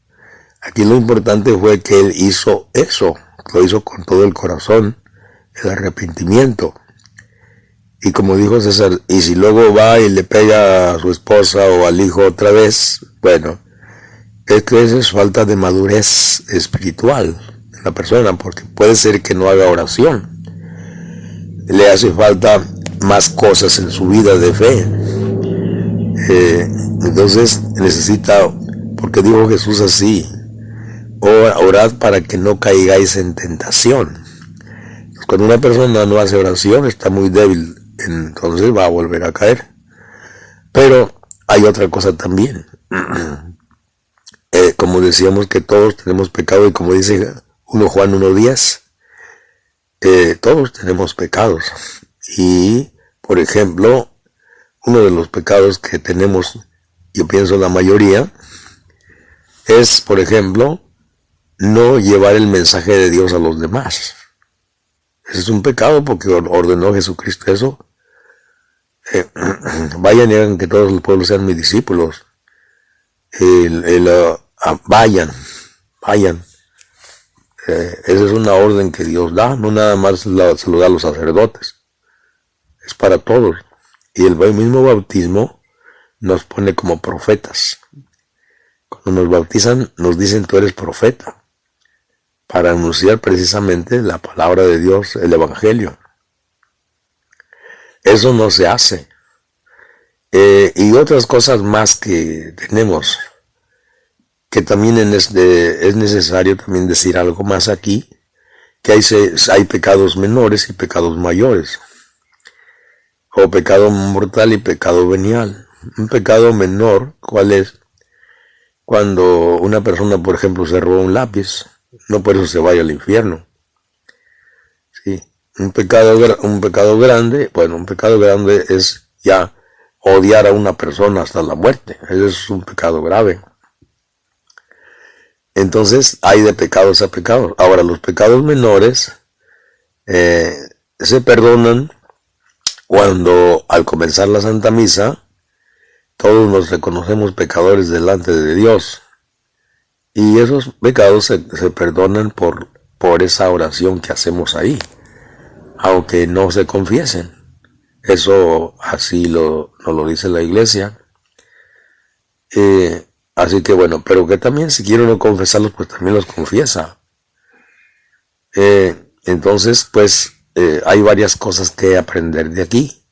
S6: aquí lo importante fue que él hizo eso, lo hizo con todo el corazón, el arrepentimiento. Y como dijo César, y si luego va y le pega a su esposa o al hijo otra vez, bueno, es que eso es falta de madurez espiritual en la persona, porque puede ser que no haga oración. Le hace falta más cosas en su vida de fe. Entonces necesita, porque dijo Jesús así, orad para que no caigáis en tentación. Cuando una persona no hace oración está muy débil, entonces va a volver a caer. Pero hay otra cosa también. Como decíamos que todos tenemos pecado y como dice 1 Juan 1:10, todos tenemos pecados. Y, por ejemplo, uno de los pecados que tenemos, yo pienso la mayoría, es, por ejemplo, no llevar el mensaje de Dios a los demás. Ese es un pecado porque ordenó Jesucristo eso. Vayan y hagan que todos los pueblos sean mis discípulos. Vayan. Esa es una orden que Dios da, no nada más se lo da a los sacerdotes. Es para todos. Y el mismo bautismo nos pone como profetas. Cuando nos bautizan, nos dicen tú eres profeta, para anunciar precisamente la palabra de Dios, el Evangelio. Eso no se hace. Y otras cosas más que tenemos, que también es necesario también decir algo más aquí, que hay pecados menores y pecados mayores, o pecado mortal y pecado venial. Un pecado menor, ¿cuál es? Cuando una persona, por ejemplo, se roba un lápiz, no por eso se vaya al infierno. Sí. Un pecado grande, bueno, un pecado grande es ya odiar a una persona hasta la muerte. Ese es un pecado grave. Entonces, hay de pecados a pecados. Ahora, los pecados menores se perdonan cuando al comenzar la Santa Misa todos nos reconocemos pecadores delante de Dios. Y esos pecados se perdonan por esa oración que hacemos ahí, aunque no se confiesen. Eso así nos lo dice la iglesia. Así que bueno, pero que también si quiere no confesarlos, pues también los confiesa. Entonces, pues hay varias cosas que aprender de aquí.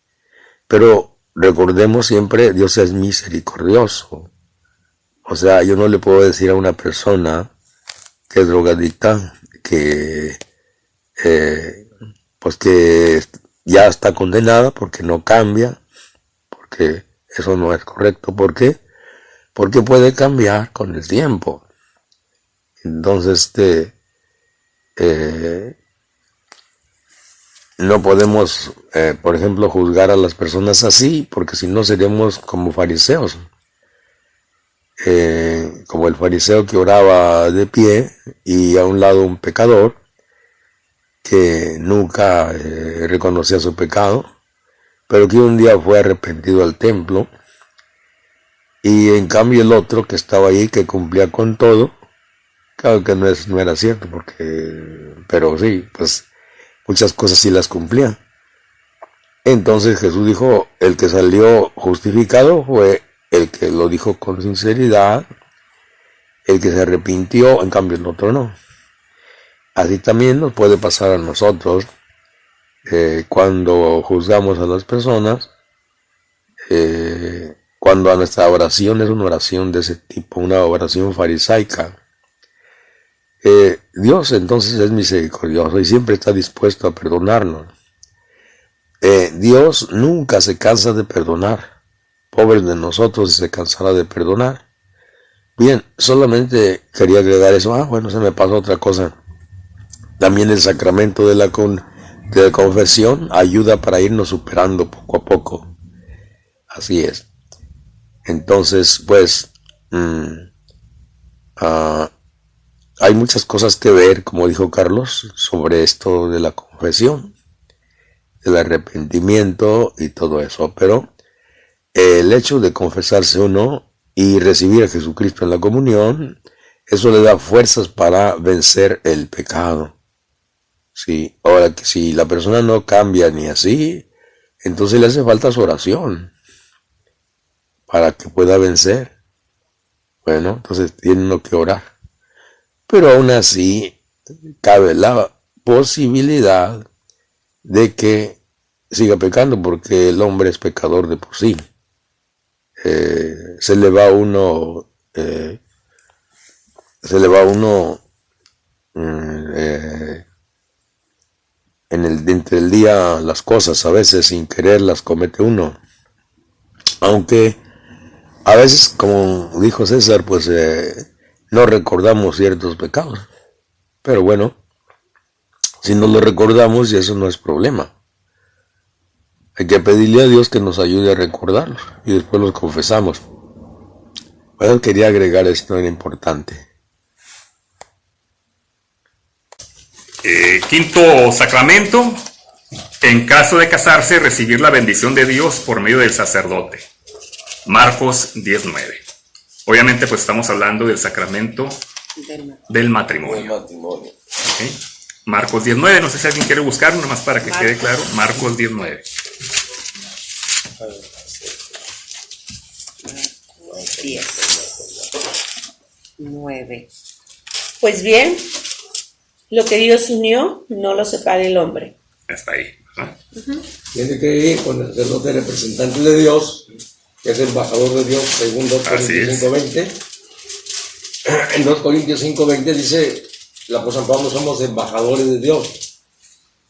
S6: Pero recordemos siempre, Dios es misericordioso. O sea, yo no le puedo decir a una persona que es drogadicta que pues que ya está condenada porque no cambia, porque eso no es correcto. ¿Por qué? Porque puede cambiar con el tiempo. Entonces, no podemos, por ejemplo, juzgar a las personas así, porque si no seríamos como fariseos. Como el fariseo que oraba de pie y a un lado un pecador que nunca reconocía su pecado, pero que un día fue arrepentido al templo, y en cambio el otro que estaba ahí, que cumplía con todo, claro que no era cierto, pero sí, pues muchas cosas sí las cumplía. Entonces Jesús dijo, el que salió justificado fue el que lo dijo con sinceridad, el que se arrepintió, en cambio el otro no. Así también nos puede pasar a nosotros cuando juzgamos a las personas, cuando nuestra oración es una oración de ese tipo, una oración farisaica. Dios entonces es misericordioso y siempre está dispuesto a perdonarnos. Dios nunca se cansa de perdonar. Pobres de nosotros si se cansara de perdonar. Bien, solamente quería agregar eso. Bueno, se me pasó otra cosa. También el sacramento de la confesión ayuda para irnos superando poco a poco. Así es. Entonces, pues, hay muchas cosas que ver, como dijo Carlos, sobre esto de la confesión, del arrepentimiento y todo eso. Pero el hecho de confesarse uno y recibir a Jesucristo en la comunión, eso le da fuerzas para vencer el pecado. Sí, ahora que si la persona no cambia ni así, entonces le hace falta su oración para que pueda vencer. Bueno, entonces tiene uno que orar. Pero aún así, cabe la posibilidad de que siga pecando, porque el hombre es pecador de por sí. Se le va a uno entre el día las cosas, a veces sin querer las comete uno, aunque a veces, como dijo César, pues no recordamos ciertos pecados, pero bueno, si no lo recordamos, y eso no es problema. Hay que pedirle a Dios que nos ayude a recordarlos y después los confesamos. Bueno, quería agregar esto, era importante.
S1: Quinto sacramento, en caso de casarse, recibir la bendición de Dios por medio del sacerdote. Marcos 10:9. Obviamente, pues estamos hablando del sacramento del matrimonio. ¿Okay? Marcos 10:9, no sé si alguien quiere buscarlo, nada más para que quede claro. Marcos 10:9.
S4: 10:9.
S3: Pues bien, lo que Dios unió, no lo separe el hombre.
S1: Está ahí, ¿verdad?
S2: Tiene que ir con el sacerdote representante de Dios, que es embajador de Dios, según 2 Corintios 5:20. En 2 Corintios 5:20 dice el apóstol Pablo, somos embajadores de Dios.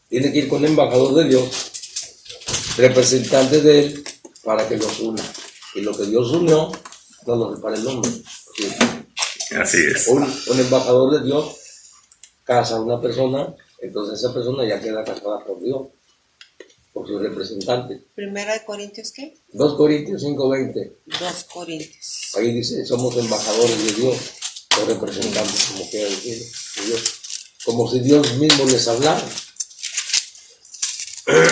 S2: Tiene que ir con el embajador de Dios, representante de él, para que los una. Y lo que Dios unió, no lo separa el hombre.
S1: Así es.
S2: Un embajador de Dios casa a una persona, entonces esa persona ya queda casada por Dios, por su representante.
S4: ¿Primera de Corintios qué?
S2: 2 Corintios 5:20.
S4: 2 Corintios.
S2: Ahí dice, somos embajadores de Dios, o representantes, como quiera decir, de Dios. Como si Dios mismo les hablara.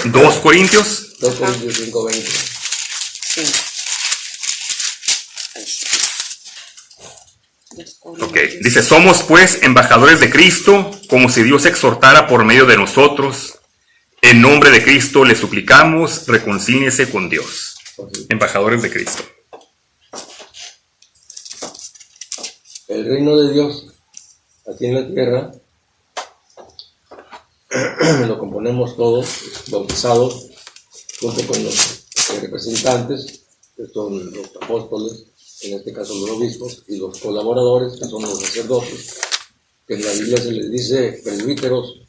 S1: 2 Corintios.
S2: 2 Corintios 5:20.
S4: Sí.
S1: Ok, dice, somos pues embajadores de Cristo, como si Dios exhortara por medio de nosotros. En nombre de Cristo le suplicamos, reconcíliese con Dios. Embajadores de Cristo.
S2: El reino de Dios, aquí en la tierra, lo componemos todos, bautizados, junto con los representantes, que son los apóstoles, en este caso los obispos, y los colaboradores, que son los sacerdotes, que en la Biblia se les dice presbíteros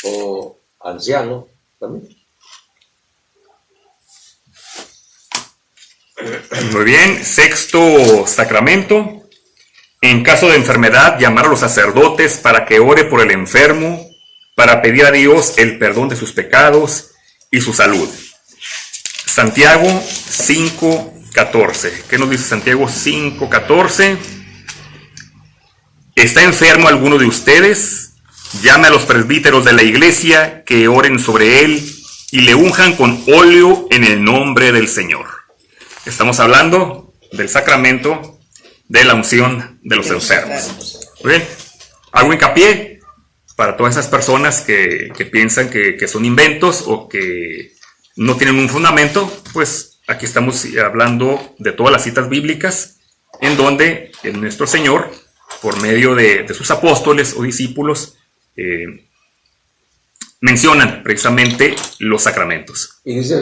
S2: o ancianos también.
S1: Muy bien, sexto sacramento. En caso de enfermedad, llamar a los sacerdotes para que ore por el enfermo, para pedir a Dios el perdón de sus pecados y su salud. Santiago 5:14. ¿Qué nos dice Santiago 5:14? ¿Está enfermo alguno de ustedes? llame a los presbíteros de la iglesia que oren sobre él y le unjan con óleo en el nombre del Señor. Estamos hablando del sacramento de la unción de los enfermos. Muy bien, hago hincapié para todas esas personas que piensan que son inventos o que no tienen un fundamento, pues aquí estamos hablando de todas las citas bíblicas en donde nuestro Señor, por medio de sus apóstoles o discípulos, mencionan precisamente los sacramentos.
S2: Y dice,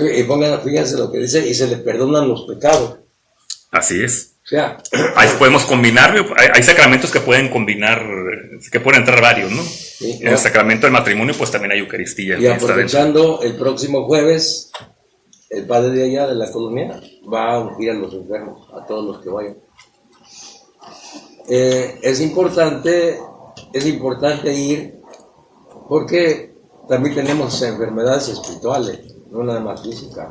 S2: fíjense lo que dice, y se le perdonan los pecados.
S1: Así es.
S2: O sea,
S1: Ahí podemos combinar, hay sacramentos que pueden combinar, que pueden entrar varios, ¿no?
S2: Sí,
S1: En el sacramento del matrimonio, pues también hay Eucaristía.
S2: y aprovechando, el próximo jueves, el padre de allá de la colonia va a ungir a los enfermos, a todos los que vayan. Es importante ir, porque también tenemos enfermedades espirituales, no nada más físicas,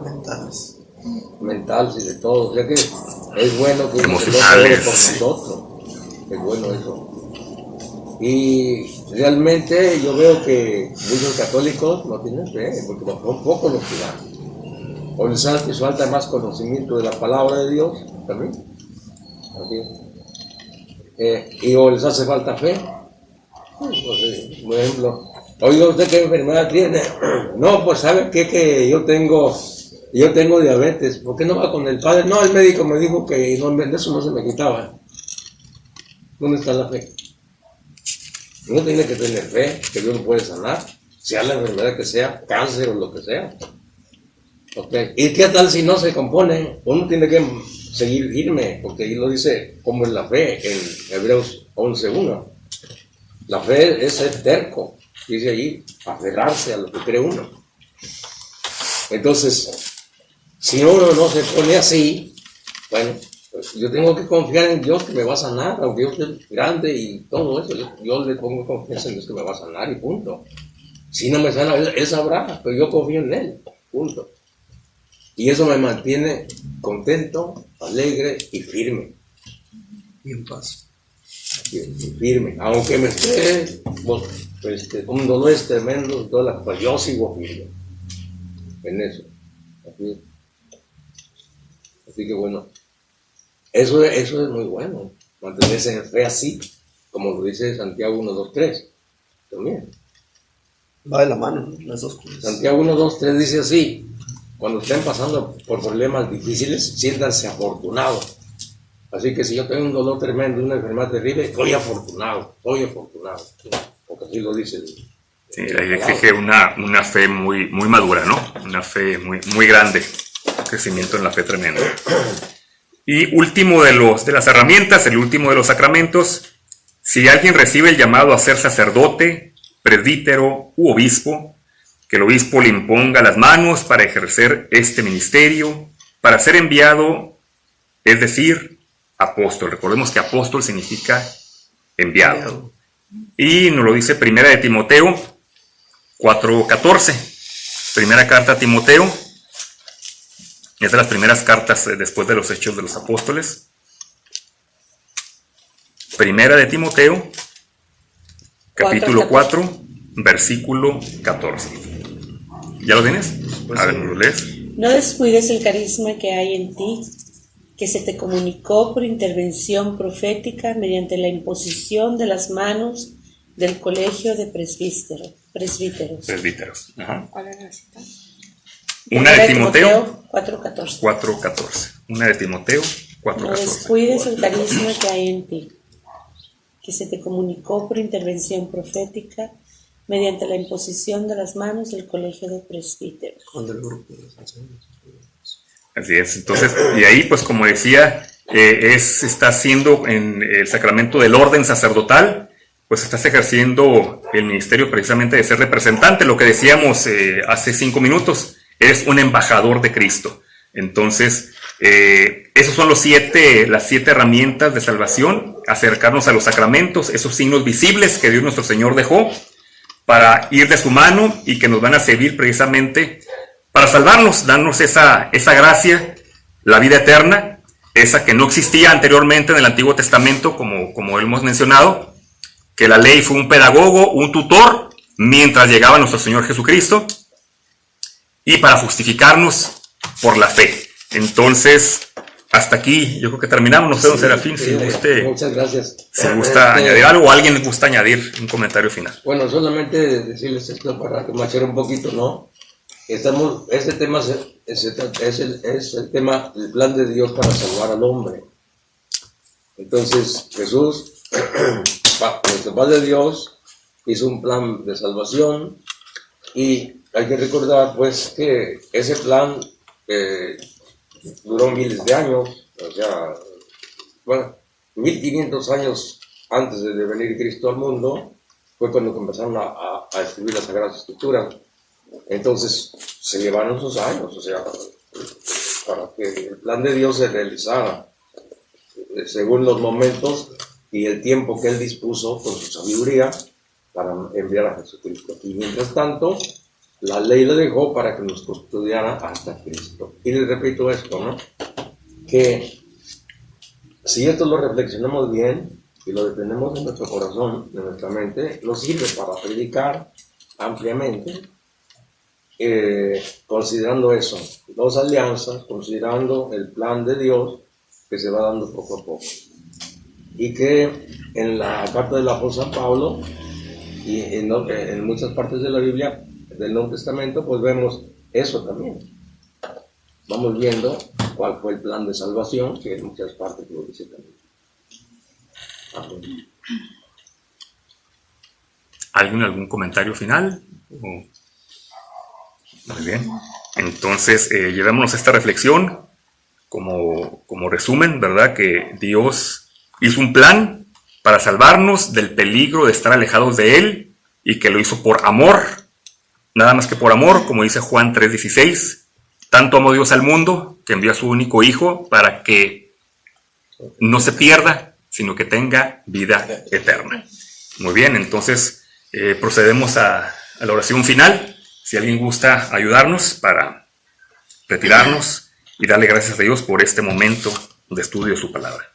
S2: mentales y de todo. O sea que es bueno que
S1: emocionales,
S2: por
S1: sí.
S2: nosotros. Es bueno eso. Y realmente yo veo que muchos católicos no tienen fe, porque son pocos los que dan. O les hace falta más conocimiento de la palabra de Dios también. Y o les hace falta fe. Pues, por ejemplo, oiga, ¿usted qué enfermedad tiene? No, pues sabe qué, que yo tengo diabetes. ¿Por qué no va con el padre? No, el médico me dijo que no, eso no se me quitaba. ¿Dónde está la fe? Uno tiene que tener fe que Dios lo puede sanar, sea la enfermedad que sea, cáncer o lo que sea. Okay. ¿Y qué tal si no se compone? Uno tiene que seguir firme, porque ahí lo dice como es la fe en Hebreos 11:1. La fe es ser terco, dice allí, aferrarse a lo que cree uno. Entonces, si uno no se pone así, bueno, pues yo tengo que confiar en Dios que me va a sanar, aunque yo esté grande y todo eso, yo le pongo confianza en Dios que me va a sanar y punto. Si no me sana, Él sabrá, pero yo confío en Él, punto. Y eso me mantiene contento, alegre y firme.
S5: Y en paz.
S2: Y firme, aunque me esté un dolor tremendo, todas las cosas, yo sigo firme en eso. Así que bueno, eso es muy bueno, mantenerse en fe así, como lo dice Santiago 1:2-3, también.
S5: Va de la mano, ¿no? Las dos cosas.
S2: Santiago 1:2-3 dice así: cuando estén pasando por problemas difíciles, siéntanse afortunados. Así que si yo tengo un dolor tremendo, una enfermedad terrible, soy afortunado, porque así lo dice el
S1: Sí, ahí exige una fe muy madura, ¿no? Una fe muy grande, un crecimiento en la fe tremendo. Y último de las herramientas, el último de los sacramentos, si alguien recibe el llamado a ser sacerdote, presbítero u obispo, que el obispo le imponga las manos para ejercer este ministerio, para ser enviado, es decir, apóstol. Recordemos que apóstol significa enviado. Y nos lo dice Primera de Timoteo 4:14. Primera carta a Timoteo. Es de las primeras cartas después de los Hechos de los Apóstoles. Primera de Timoteo, capítulo 4, versículo 14. ¿Ya lo tienes? A ver, ¿nos lo lees?
S3: No descuides el carisma que hay en ti, que se te comunicó por intervención profética mediante la imposición de las manos del colegio de presbíteros.
S1: Ajá.
S4: ¿Cuál era la cita?
S1: Una de Timoteo
S3: 4:14.
S1: 4:14. Una de Timoteo
S3: No
S1: 4:14.
S3: descuides el carisma que hay en ti, que se te comunicó por intervención profética mediante la imposición de las manos del colegio de presbíteros.
S5: Con el grupo de los ancianos.
S1: Así es. Entonces, y ahí, pues como decía, está haciendo en el sacramento del orden sacerdotal, pues estás ejerciendo el ministerio precisamente de ser representante. Lo que decíamos hace 5 minutos, eres un embajador de Cristo. Entonces, esos son las 7 herramientas de salvación: acercarnos a los sacramentos, esos signos visibles que Dios nuestro Señor dejó para ir de su mano y que nos van a servir precisamente para salvarnos, darnos esa gracia, la vida eterna, esa que no existía anteriormente en el Antiguo Testamento, como hemos mencionado, que la ley fue un pedagogo, un tutor, mientras llegaba nuestro Señor Jesucristo, y para justificarnos por la fe. Entonces, hasta aquí yo creo que terminamos. No sé, don Serafín, si
S2: muchas gracias.
S1: Si gusta añadir algo, o alguien gusta añadir un comentario final.
S2: Bueno, solamente decirles esto para remachar un poquito, ¿no? Este tema es el tema, el plan de Dios para salvar al hombre. Entonces, Jesús, nuestro Padre Dios, hizo un plan de salvación, y hay que recordar, pues, que ese plan duró miles de años, o sea, bueno, 1500 años antes de venir Cristo al mundo, fue cuando empezaron a escribir las Sagradas Escrituras. Entonces, se llevaron sus años, o sea, para que el plan de Dios se realizara según los momentos y el tiempo que Él dispuso con su sabiduría para enviar a Jesucristo. Y mientras tanto, la ley lo dejó para que nos custodiara hasta Cristo. Y les repito esto, ¿no? Que si esto lo reflexionamos bien y lo detenemos en nuestro corazón, en nuestra mente, nos sirve para predicar ampliamente, considerando eso, dos alianzas, considerando el plan de Dios que se va dando poco a poco. Y que en la carta del apóstol Pablo y en muchas partes de la Biblia del Nuevo Testamento, pues vemos eso también. Vamos viendo cuál fue el plan de salvación, que en muchas partes lo dice también. Amén.
S1: ¿Algún comentario final? Muy bien. Entonces, llevémonos esta reflexión como resumen, ¿verdad? Que Dios hizo un plan para salvarnos del peligro de estar alejados de Él, y que lo hizo por amor, nada más que por amor, como dice Juan 3:16. Tanto amó Dios al mundo que envió a su único Hijo para que no se pierda, sino que tenga vida eterna. Muy bien, entonces procedemos a la oración final. Si alguien gusta ayudarnos para retirarnos y darle gracias a Dios por este momento de estudio de su palabra.